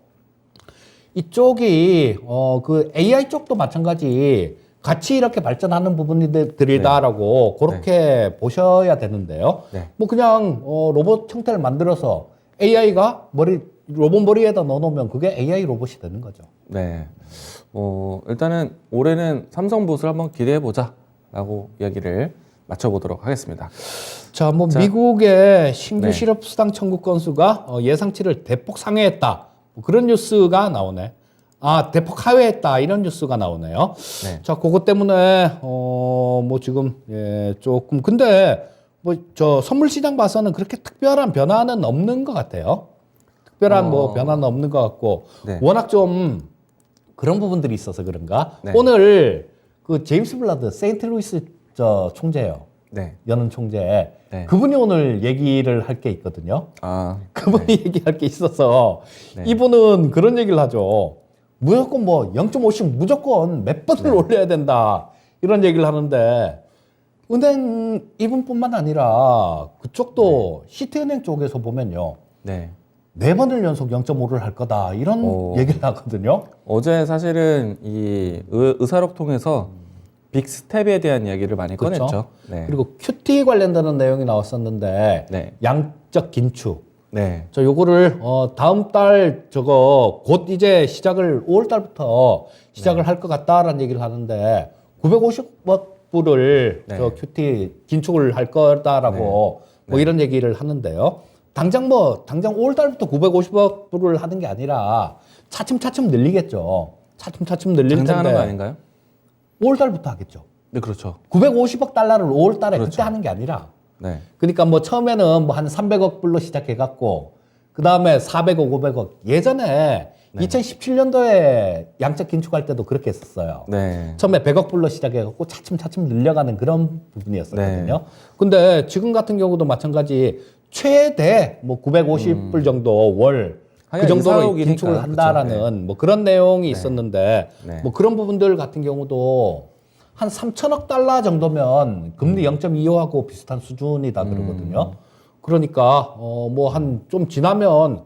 이쪽이 그 AI 쪽도 마찬가지 같이 이렇게 발전하는 부분들이다라고 그렇게 보셔야 되는데요. 네. 뭐 그냥 로봇 형태를 만들어서 AI가 로봇 머리에다 넣어놓으면 그게 AI 로봇이 되는 거죠. 네. 일단은 올해는 삼성 보스를 한번 기대해 보자라고 이야기를 마쳐보도록 하겠습니다. 자, 미국의 신규 네. 실업 수당 청구 건수가 예상치를 대폭 상회했다. 뭐 그런 뉴스가 나오네. 아, 대폭 하회했다. 이런 뉴스가 나오네요. 네. 자, 그것 때문에 뭐 지금 조금 근데 뭐 저 선물 시장 봐서는 그렇게 특별한 변화는 없는 것 같아요. 특별한 뭐 변화는 없는 것 같고 네. 워낙 좀 그런 부분들이 있어서 그런가. 네. 오늘 그 제임스 블라드 세인트루이스 저 총재예요. 네. 연은 총재. 네. 그분이 오늘 얘기를 할 게 있거든요. 아, 그분이 얘기할 게 있어서 네. 이분은 그런 얘기를 하죠. 무조건 뭐 0.5씩 무조건 몇 번을 올려야 된다. 이런 얘기를 하는데 은행 이분뿐만 아니라 그쪽도 시티은행 쪽에서 보면요. 네. 4번을 연속 0.5를 할 거다. 이런 얘기를 하거든요. 어제 사실은 이 의사록 통해서 빅스텝에 대한 이야기를 많이 그렇죠. 꺼냈죠. 네. 그리고 QT 관련되는 내용이 나왔었는데 네. 양적 긴축. 네. 저 요거를 다음 달 저거 곧 이제 시작을 5월 달부터 시작을 할 것 같다라는 얘기를 하는데 950억 불을 네. 저 QT 긴축을 할 거다라고 뭐 이런 얘기를 하는데요. 당장 5월 달부터 950억 불을 하는 게 아니라 차츰차츰 늘리겠죠. 차츰차츰 늘릴 텐데. 당장 하는 거 아닌가요? 5월 달부터 하겠죠. 네, 그렇죠. 950억 달러를 5월 달에 그렇죠. 그때 하는 게 아니라 네. 그러니까 뭐 처음에는 뭐 한 300억 불로 시작해갖고 그 다음에 400억, 500억. 예전에 2017년도에 양적 긴축할 때도 그렇게 했었어요. 네. 처음에 100억 불로 시작해갖고 차츰차츰 늘려가는 그런 부분이었었거든요. 네. 근데 지금 같은 경우도 마찬가지 최대 뭐 950불 정도 월 그 하여간 정도로 이사옥이니까, 긴축을 한다라는 그렇죠. 뭐 그런 내용이 있었는데 네. 뭐 그런 부분들 같은 경우도 한 3천억 달러 정도면 금리 0.25하고 비슷한 수준이다 그러거든요. 그러니까 뭐 한 좀 지나면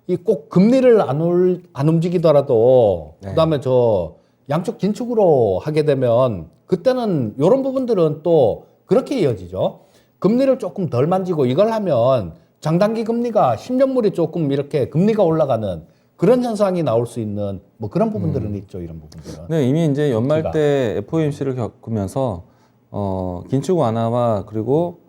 이 꼭 금리를 안 움직이더라도 네. 그다음에 저 양쪽 긴축으로 하게 되면 그때는 이런 부분들은 또 그렇게 이어지죠. 금리를 조금 덜 만지고 이걸 하면 장단기 금리가 10년물이 조금 이렇게 금리가 올라가는 그런 현상이 나올 수 있는 뭐 그런 부분들은 있죠. 이런 부분들은. 네, 이미 이제 연말 때 FOMC를 겪으면서 긴축 완화와 그리고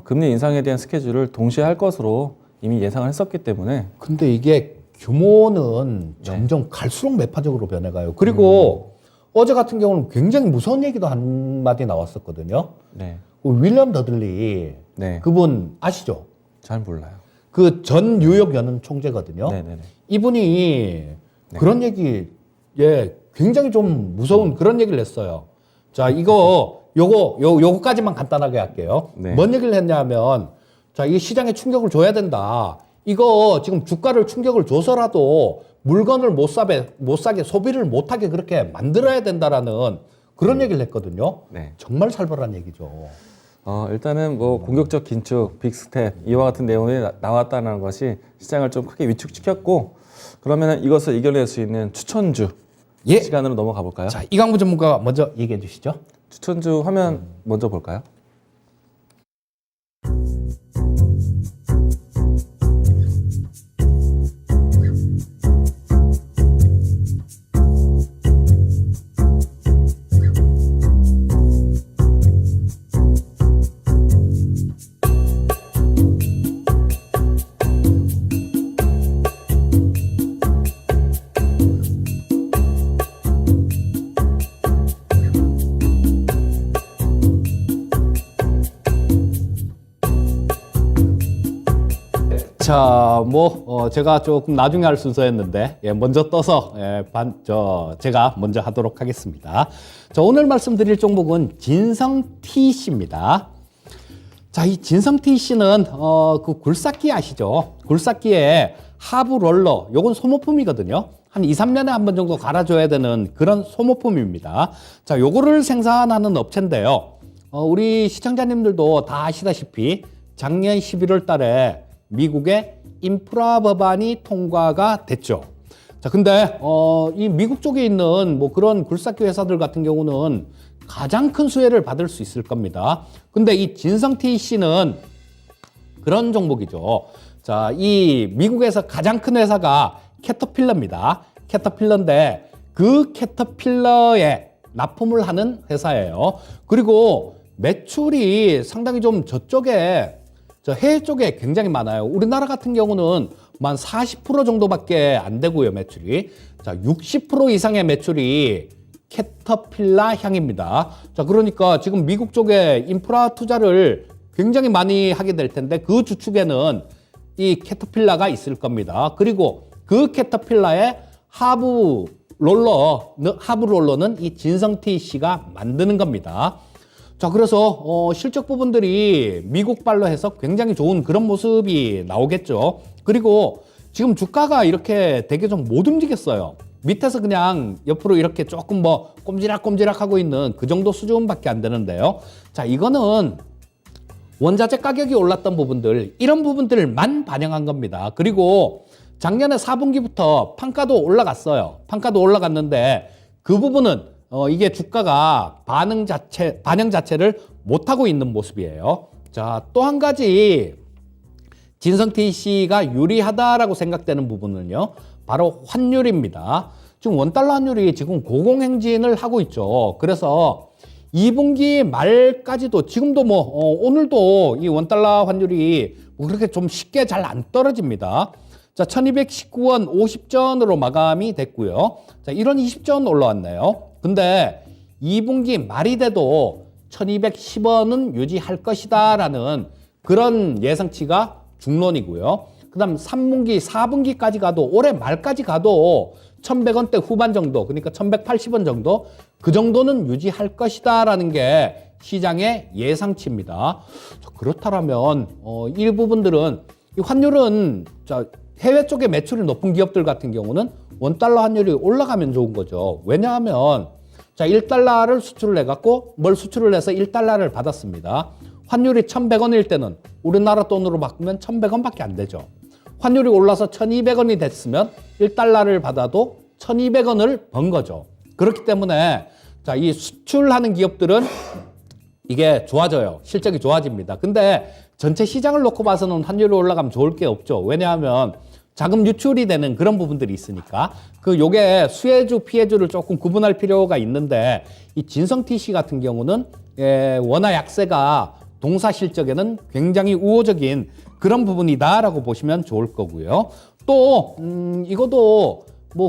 금리 인상에 대한 스케줄을 동시에 할 것으로 이미 예상을 했었기 때문에. 근데 이게 규모는 점점 갈수록 매파적으로 변해가요. 그리고 어제 같은 경우는 굉장히 무서운 얘기도 한마디 나왔었거든요. 네. 그 윌리엄 더들리 네. 그분 아시죠? 잘 몰라요. 그 전 뉴욕 연은 총재거든요. 네네네. 이분이 그런 얘기, 굉장히 좀 무서운 그런 얘기를 했어요. 자, 요거까지만 간단하게 할게요. 네. 뭔 얘기를 했냐면, 자, 이 시장에 충격을 줘야 된다. 이거 지금 주가를 충격을 줘서라도 물건을 못 사게 소비를 못하게 그렇게 만들어야 된다라는 그런 얘기를 했거든요. 네. 정말 살벌한 얘기죠. 일단은 뭐 공격적 긴축, 빅스텝 이와 같은 내용이 나왔다는 것이 시장을 좀 크게 위축시켰고 그러면 이것을 이겨낼 수 있는 추천주 예. 시간으로 넘어가 볼까요? 자, 이강무 전문가가 먼저 얘기해 주시죠. 추천주 화면 먼저 볼까요? 자, 제가 조금 나중에 할 순서였는데, 먼저 떠서, 제가 먼저 하도록 하겠습니다. 자, 오늘 말씀드릴 종목은 진성TC입니다. 자, 이 진성TC는, 그 굴삭기 아시죠? 굴삭기에 하부 롤러, 요건 소모품이거든요. 한 2, 3년에 한 번 정도 갈아줘야 되는 그런 소모품입니다. 자, 요거를 생산하는 업체인데요. 우리 시청자님들도 다 아시다시피 작년 11월 달에 미국의 인프라 법안이 통과가 됐죠. 자, 근데 이 미국 쪽에 있는 뭐 그런 굴삭기 회사들 같은 경우는 가장 큰 수혜를 받을 수 있을 겁니다. 근데 이 진성TC는 그런 종목이죠. 자, 이 미국에서 가장 큰 회사가 캐터필러입니다. 캐터필러인데 그 캐터필러에 납품을 하는 회사예요. 그리고 매출이 상당히 좀 저쪽에 해외 쪽에 굉장히 많아요. 우리나라 같은 경우는 한 40% 정도밖에 안 되고요, 매출이. 자, 60% 이상의 매출이 캐터필러 향입니다. 자, 그러니까 지금 미국 쪽에 인프라 투자를 굉장히 많이 하게 될 텐데 그 주축에는 이 캐터필러가 있을 겁니다. 그리고 그 캐터필러의 하부 롤러는 이 진성TC가 만드는 겁니다. 자, 그래서 실적 부분들이 미국발로 해서 굉장히 좋은 그런 모습이 나오겠죠. 그리고 지금 주가가 이렇게 되게 좀 못 움직였어요. 밑에서 그냥 옆으로 이렇게 조금 꼼지락꼼지락 하고 있는 그 정도 수준밖에 안 되는데요. 자, 이거는 원자재 가격이 올랐던 부분들, 이런 부분들만 반영한 겁니다. 그리고 작년에 4분기부터 판가도 올라갔어요. 판가도 올라갔는데 그 부분은 이게 주가가 반영 자체를 못하고 있는 모습이에요. 자, 또 한 가지 진성TC가 유리하다라고 생각되는 부분은요, 바로 환율입니다. 지금 원달러 환율이 지금 고공행진을 하고 있죠. 그래서 2분기 말까지도 지금도 오늘도 이 원달러 환율이 그렇게 좀 쉽게 잘 안 떨어집니다. 자, 1219원 50전으로 마감이 됐고요. 자, 1원 20전 올라왔네요. 근데 2분기 말이 돼도 1210원은 유지할 것이다라는 그런 예상치가 중론이고요. 그 다음 3분기, 4분기까지 가도 올해 말까지 가도 1100원대 후반 정도, 그러니까 1180원 정도, 그 정도는 유지할 것이다라는 게 시장의 예상치입니다. 그렇다면 일부분들은 이 환율은 해외 쪽에 매출이 높은 기업들 같은 경우는 원달러 환율이 올라가면 좋은 거죠. 왜냐하면 1달러를 수출을 해갖고 뭘 수출을 해서 1달러를 받았습니다. 환율이 1100원일 때는 우리나라 돈으로 바꾸면 1100원밖에 안 되죠. 환율이 올라서 1200원이 됐으면 1달러를 받아도 1200원을 번 거죠. 그렇기 때문에 이 수출하는 기업들은 이게 좋아져요. 실적이 좋아집니다. 근데 전체 시장을 놓고 봐서는 환율이 올라가면 좋을 게 없죠. 왜냐하면 자금 유출이 되는 그런 부분들이 있으니까 요게 수혜주, 피해주를 조금 구분할 필요가 있는데 이 진성TC 같은 경우는 원화 약세가 동사 실적에는 굉장히 우호적인 그런 부분이다라고 보시면 좋을 거고요. 또 이것도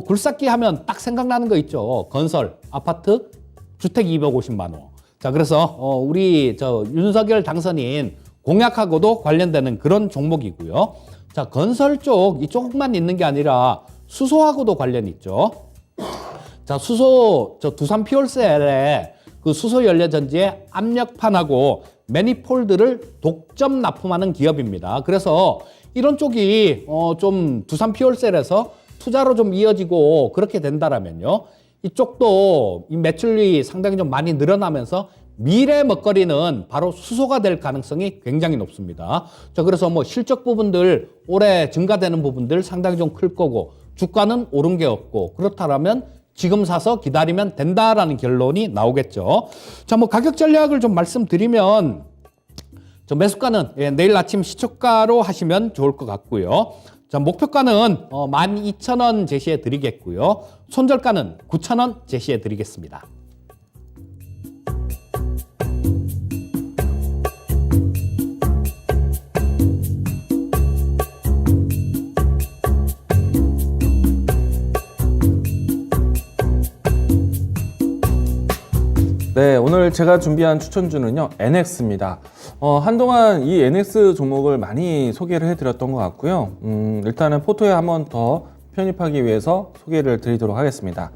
굴삭기 하면 딱 생각나는 거 있죠. 건설, 아파트, 주택 250만 호. 자, 그래서 우리 윤석열 당선인 공약하고도 관련되는 그런 종목이고요. 자, 건설 쪽 이쪽만 있는 게 아니라 수소하고도 관련이 있죠. 자, 수소 두산 퓨얼셀의 그 수소 연료 전지의 압력판하고 매니폴드를 독점 납품하는 기업입니다. 그래서 이런 쪽이 좀 두산 퓨얼셀에서 투자로 좀 이어지고 그렇게 된다라면요. 이쪽도 이 매출이 상당히 좀 많이 늘어나면서 미래 먹거리는 바로 수소가 될 가능성이 굉장히 높습니다. 자, 그래서 뭐 실적 부분들 올해 증가되는 부분들 상당히 좀 클 거고 주가는 오른 게 없고 그렇다면 지금 사서 기다리면 된다라는 결론이 나오겠죠. 자, 뭐 가격 전략을 좀 말씀드리면 저 매수가는 내일 아침 시초가로 하시면 좋을 것 같고요. 자, 목표가는 12,000원 제시해 드리겠고요. 손절가는 9,000원 제시해 드리겠습니다. 네, 오늘 제가 준비한 추천주는요, NX입니다. 한동안 이 NX 종목을 많이 소개를 해드렸던 것 같고요. 일단은 포토에 한번 더 편입하기 위해서 소개를 드리도록 하겠습니다.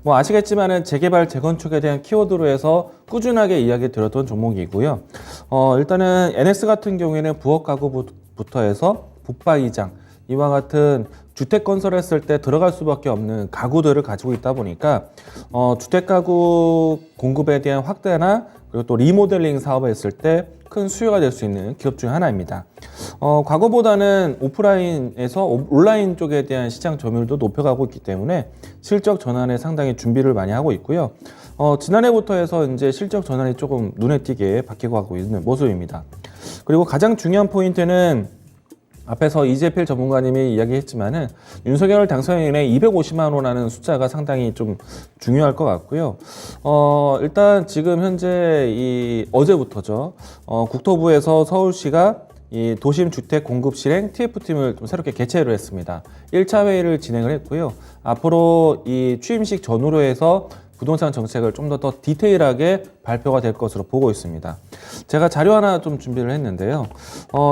뭐 아시겠지만은 재개발, 재건축에 대한 키워드로 해서 꾸준하게 이야기 드렸던 종목이고요. 일단은 NX 같은 경우에는 부엌 가구부터 해서 붙박이장, 이와 같은 주택 건설했을 때 들어갈 수밖에 없는 가구들을 가지고 있다 보니까 주택 가구 공급에 대한 확대나 그리고 또 리모델링 사업을 했을 때 큰 수요가 될 수 있는 기업 중 하나입니다. 과거보다는 오프라인에서 온라인 쪽에 대한 시장 점유율도 높여가고 있기 때문에 실적 전환에 상당히 준비를 많이 하고 있고요. 지난해부터 해서 이제 실적 전환이 조금 눈에 띄게 바뀌고 가고 있는 모습입니다. 그리고 가장 중요한 포인트는 앞에서 이재필 전문가님이 이야기했지만은 윤석열 당선인의 250만 원이라는 숫자가 상당히 좀 중요할 것 같고요. 일단 지금 현재 어제부터죠. 국토부에서 서울시가 이 도심 주택 공급 실행 TF팀을 좀 새롭게 개최를 했습니다. 1차 회의를 진행을 했고요. 앞으로 이 취임식 전후로 해서 부동산 정책을 좀 더 디테일하게 발표가 될 것으로 보고 있습니다. 제가 자료 하나 좀 준비를 했는데요.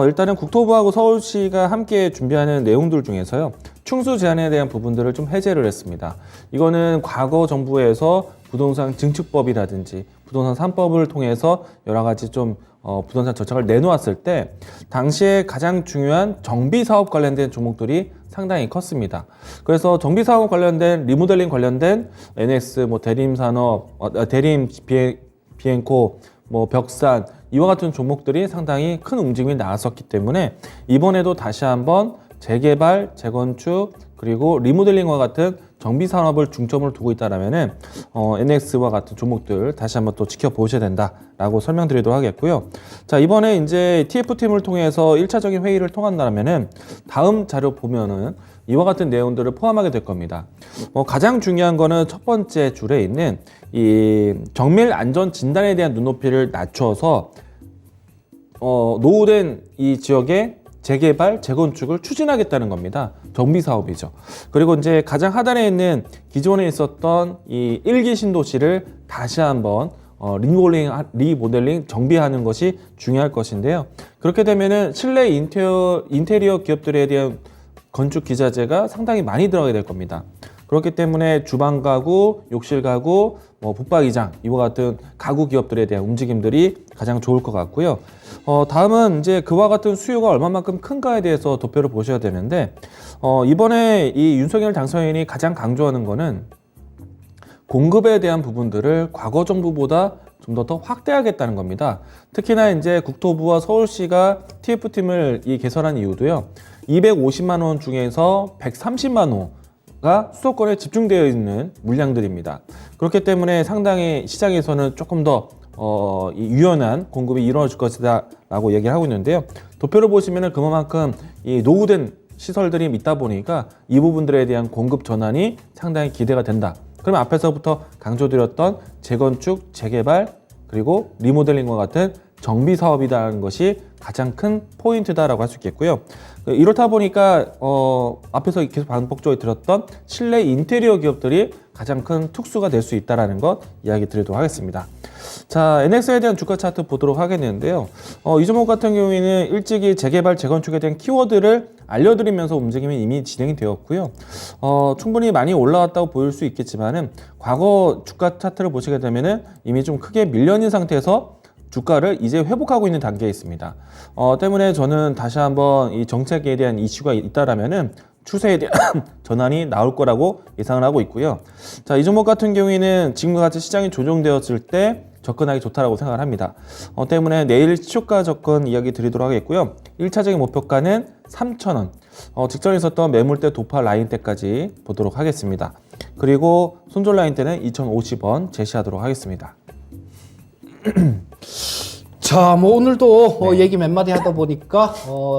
일단은 국토부하고 서울시가 함께 준비하는 내용들 중에서요. 충수 제한에 대한 부분들을 좀 해제를 했습니다. 이거는 과거 정부에서 부동산 증축법이라든지 부동산 3법을 통해서 여러 가지 좀 부동산 정책을 내놓았을 때 당시에 가장 중요한 정비 사업 관련된 종목들이 상당히 컸습니다. 그래서 정비 사업 관련된 리모델링 관련된 NX, 뭐 대림산업, 대림 비엔코, 뭐 벽산 이와 같은 종목들이 상당히 큰 움직임이 나왔었기 때문에 이번에도 다시 한번 재개발, 재건축 그리고 리모델링과 같은 정비 산업을 중점을 두고 있다라면은 NX와 같은 종목들 다시 한번 또 지켜보셔야 된다라고 설명드리도록 하겠고요. 자, 이번에 이제 TF팀을 통해서 1차적인 회의를 통한다면은 다음 자료 보면은 이와 같은 내용들을 포함하게 될 겁니다. 가장 중요한 거는 첫 번째 줄에 있는 이 정밀 안전 진단에 대한 눈높이를 낮춰서 노후된 이 지역에 재개발, 재건축을 추진하겠다는 겁니다. 정비 사업이죠. 그리고 이제 가장 하단에 있는 기존에 있었던 이 1기 신도시를 다시 한번 리모델링, 정비하는 것이 중요할 것인데요. 그렇게 되면은 실내 인테리어 기업들에 대한 건축 기자재가 상당히 많이 들어가게 될 겁니다. 그렇기 때문에 주방 가구, 욕실 가구, 붙박이장 이와 같은 가구 기업들에 대한 움직임들이 가장 좋을 것 같고요. 다음은 이제 그와 같은 수요가 얼마만큼 큰가에 대해서 도표를 보셔야 되는데 이번에 이 윤석열 당선인이 가장 강조하는 거는 공급에 대한 부분들을 과거 정부보다 좀 더 확대하겠다는 겁니다. 특히나 이제 국토부와 서울시가 TF팀을 개설한 이유도요. 250만 원 중에서 130만 호가 수도권에 집중되어 있는 물량들입니다. 그렇기 때문에 상당히 시장에서는 조금 더 유연한 공급이 이루어질 것이다 라고 얘기를 하고 있는데요. 도표를 보시면 그만큼 이 노후된 시설들이 있다 보니까 이 부분들에 대한 공급 전환이 상당히 기대가 된다. 그럼 앞에서부터 강조드렸던 재건축, 재개발, 그리고 리모델링과 같은 정비 사업이라는 것이 가장 큰 포인트다라고 할 수 있겠고요. 이렇다 보니까 앞에서 계속 반복적으로 들었던 실내 인테리어 기업들이 가장 큰 특수가 될 수 있다는 것 이야기 드리도록 하겠습니다. 자, NX에 대한 주가 차트 보도록 하겠는데요. 이 종목 같은 경우에는 일찍이 재개발, 재건축에 대한 키워드를 알려드리면서 움직임이 이미 진행이 되었고요. 충분히 많이 올라왔다고 보일 수 있겠지만은 과거 주가 차트를 보시게 되면은 이미 좀 크게 밀려있는 상태에서 주가를 이제 회복하고 있는 단계에 있습니다. 때문에 저는 다시 한번 이 정책에 대한 이슈가 있다라면은 추세에 대한 전환이 나올 거라고 예상을 하고 있고요. 자, 이 종목 같은 경우에는 지금과 같이 시장이 조정되었을 때 접근하기 좋다라고 생각을 합니다. 때문에 내일 시초가 접근 이야기 드리도록 하겠고요. 1차적인 목표가는 3,000원. 직전에 있었던 매물대 도파 라인대까지 보도록 하겠습니다. 그리고 손절 라인대는 2,050원 제시하도록 하겠습니다. 자, 뭐 오늘도 얘기 몇 마디 하다 보니까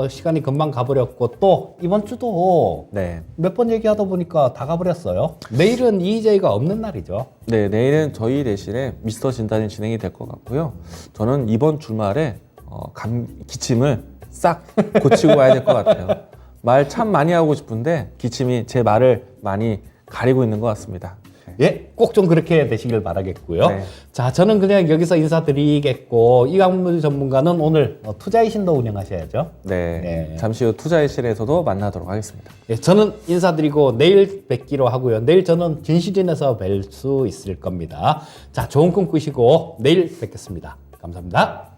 시간이 금방 가버렸고 또 이번 주도 네. 몇 번 얘기하다 보니까 다 가버렸어요. 내일은 EJ가 없는 날이죠. 네, 내일은 저희 대신에 미스터 진단이 진행이 될 것 같고요. 저는 이번 주말에 기침을 싹 고치고 와야 될 것 같아요. 말 참 많이 하고 싶은데 기침이 제 말을 많이 가리고 있는 것 같습니다. 예, 꼭 좀 그렇게 되시길 바라겠고요. 네. 자, 저는 그냥 여기서 인사드리겠고 이강문 전문가는 오늘 투자의 신도 운영하셔야죠. 네, 네. 잠시 후 투자의 실에서도 만나도록 하겠습니다. 예, 저는 인사드리고 내일 뵙기로 하고요. 내일 저는 진시진에서 뵐 수 있을 겁니다. 자, 좋은 꿈 꾸시고 내일 뵙겠습니다. 감사합니다.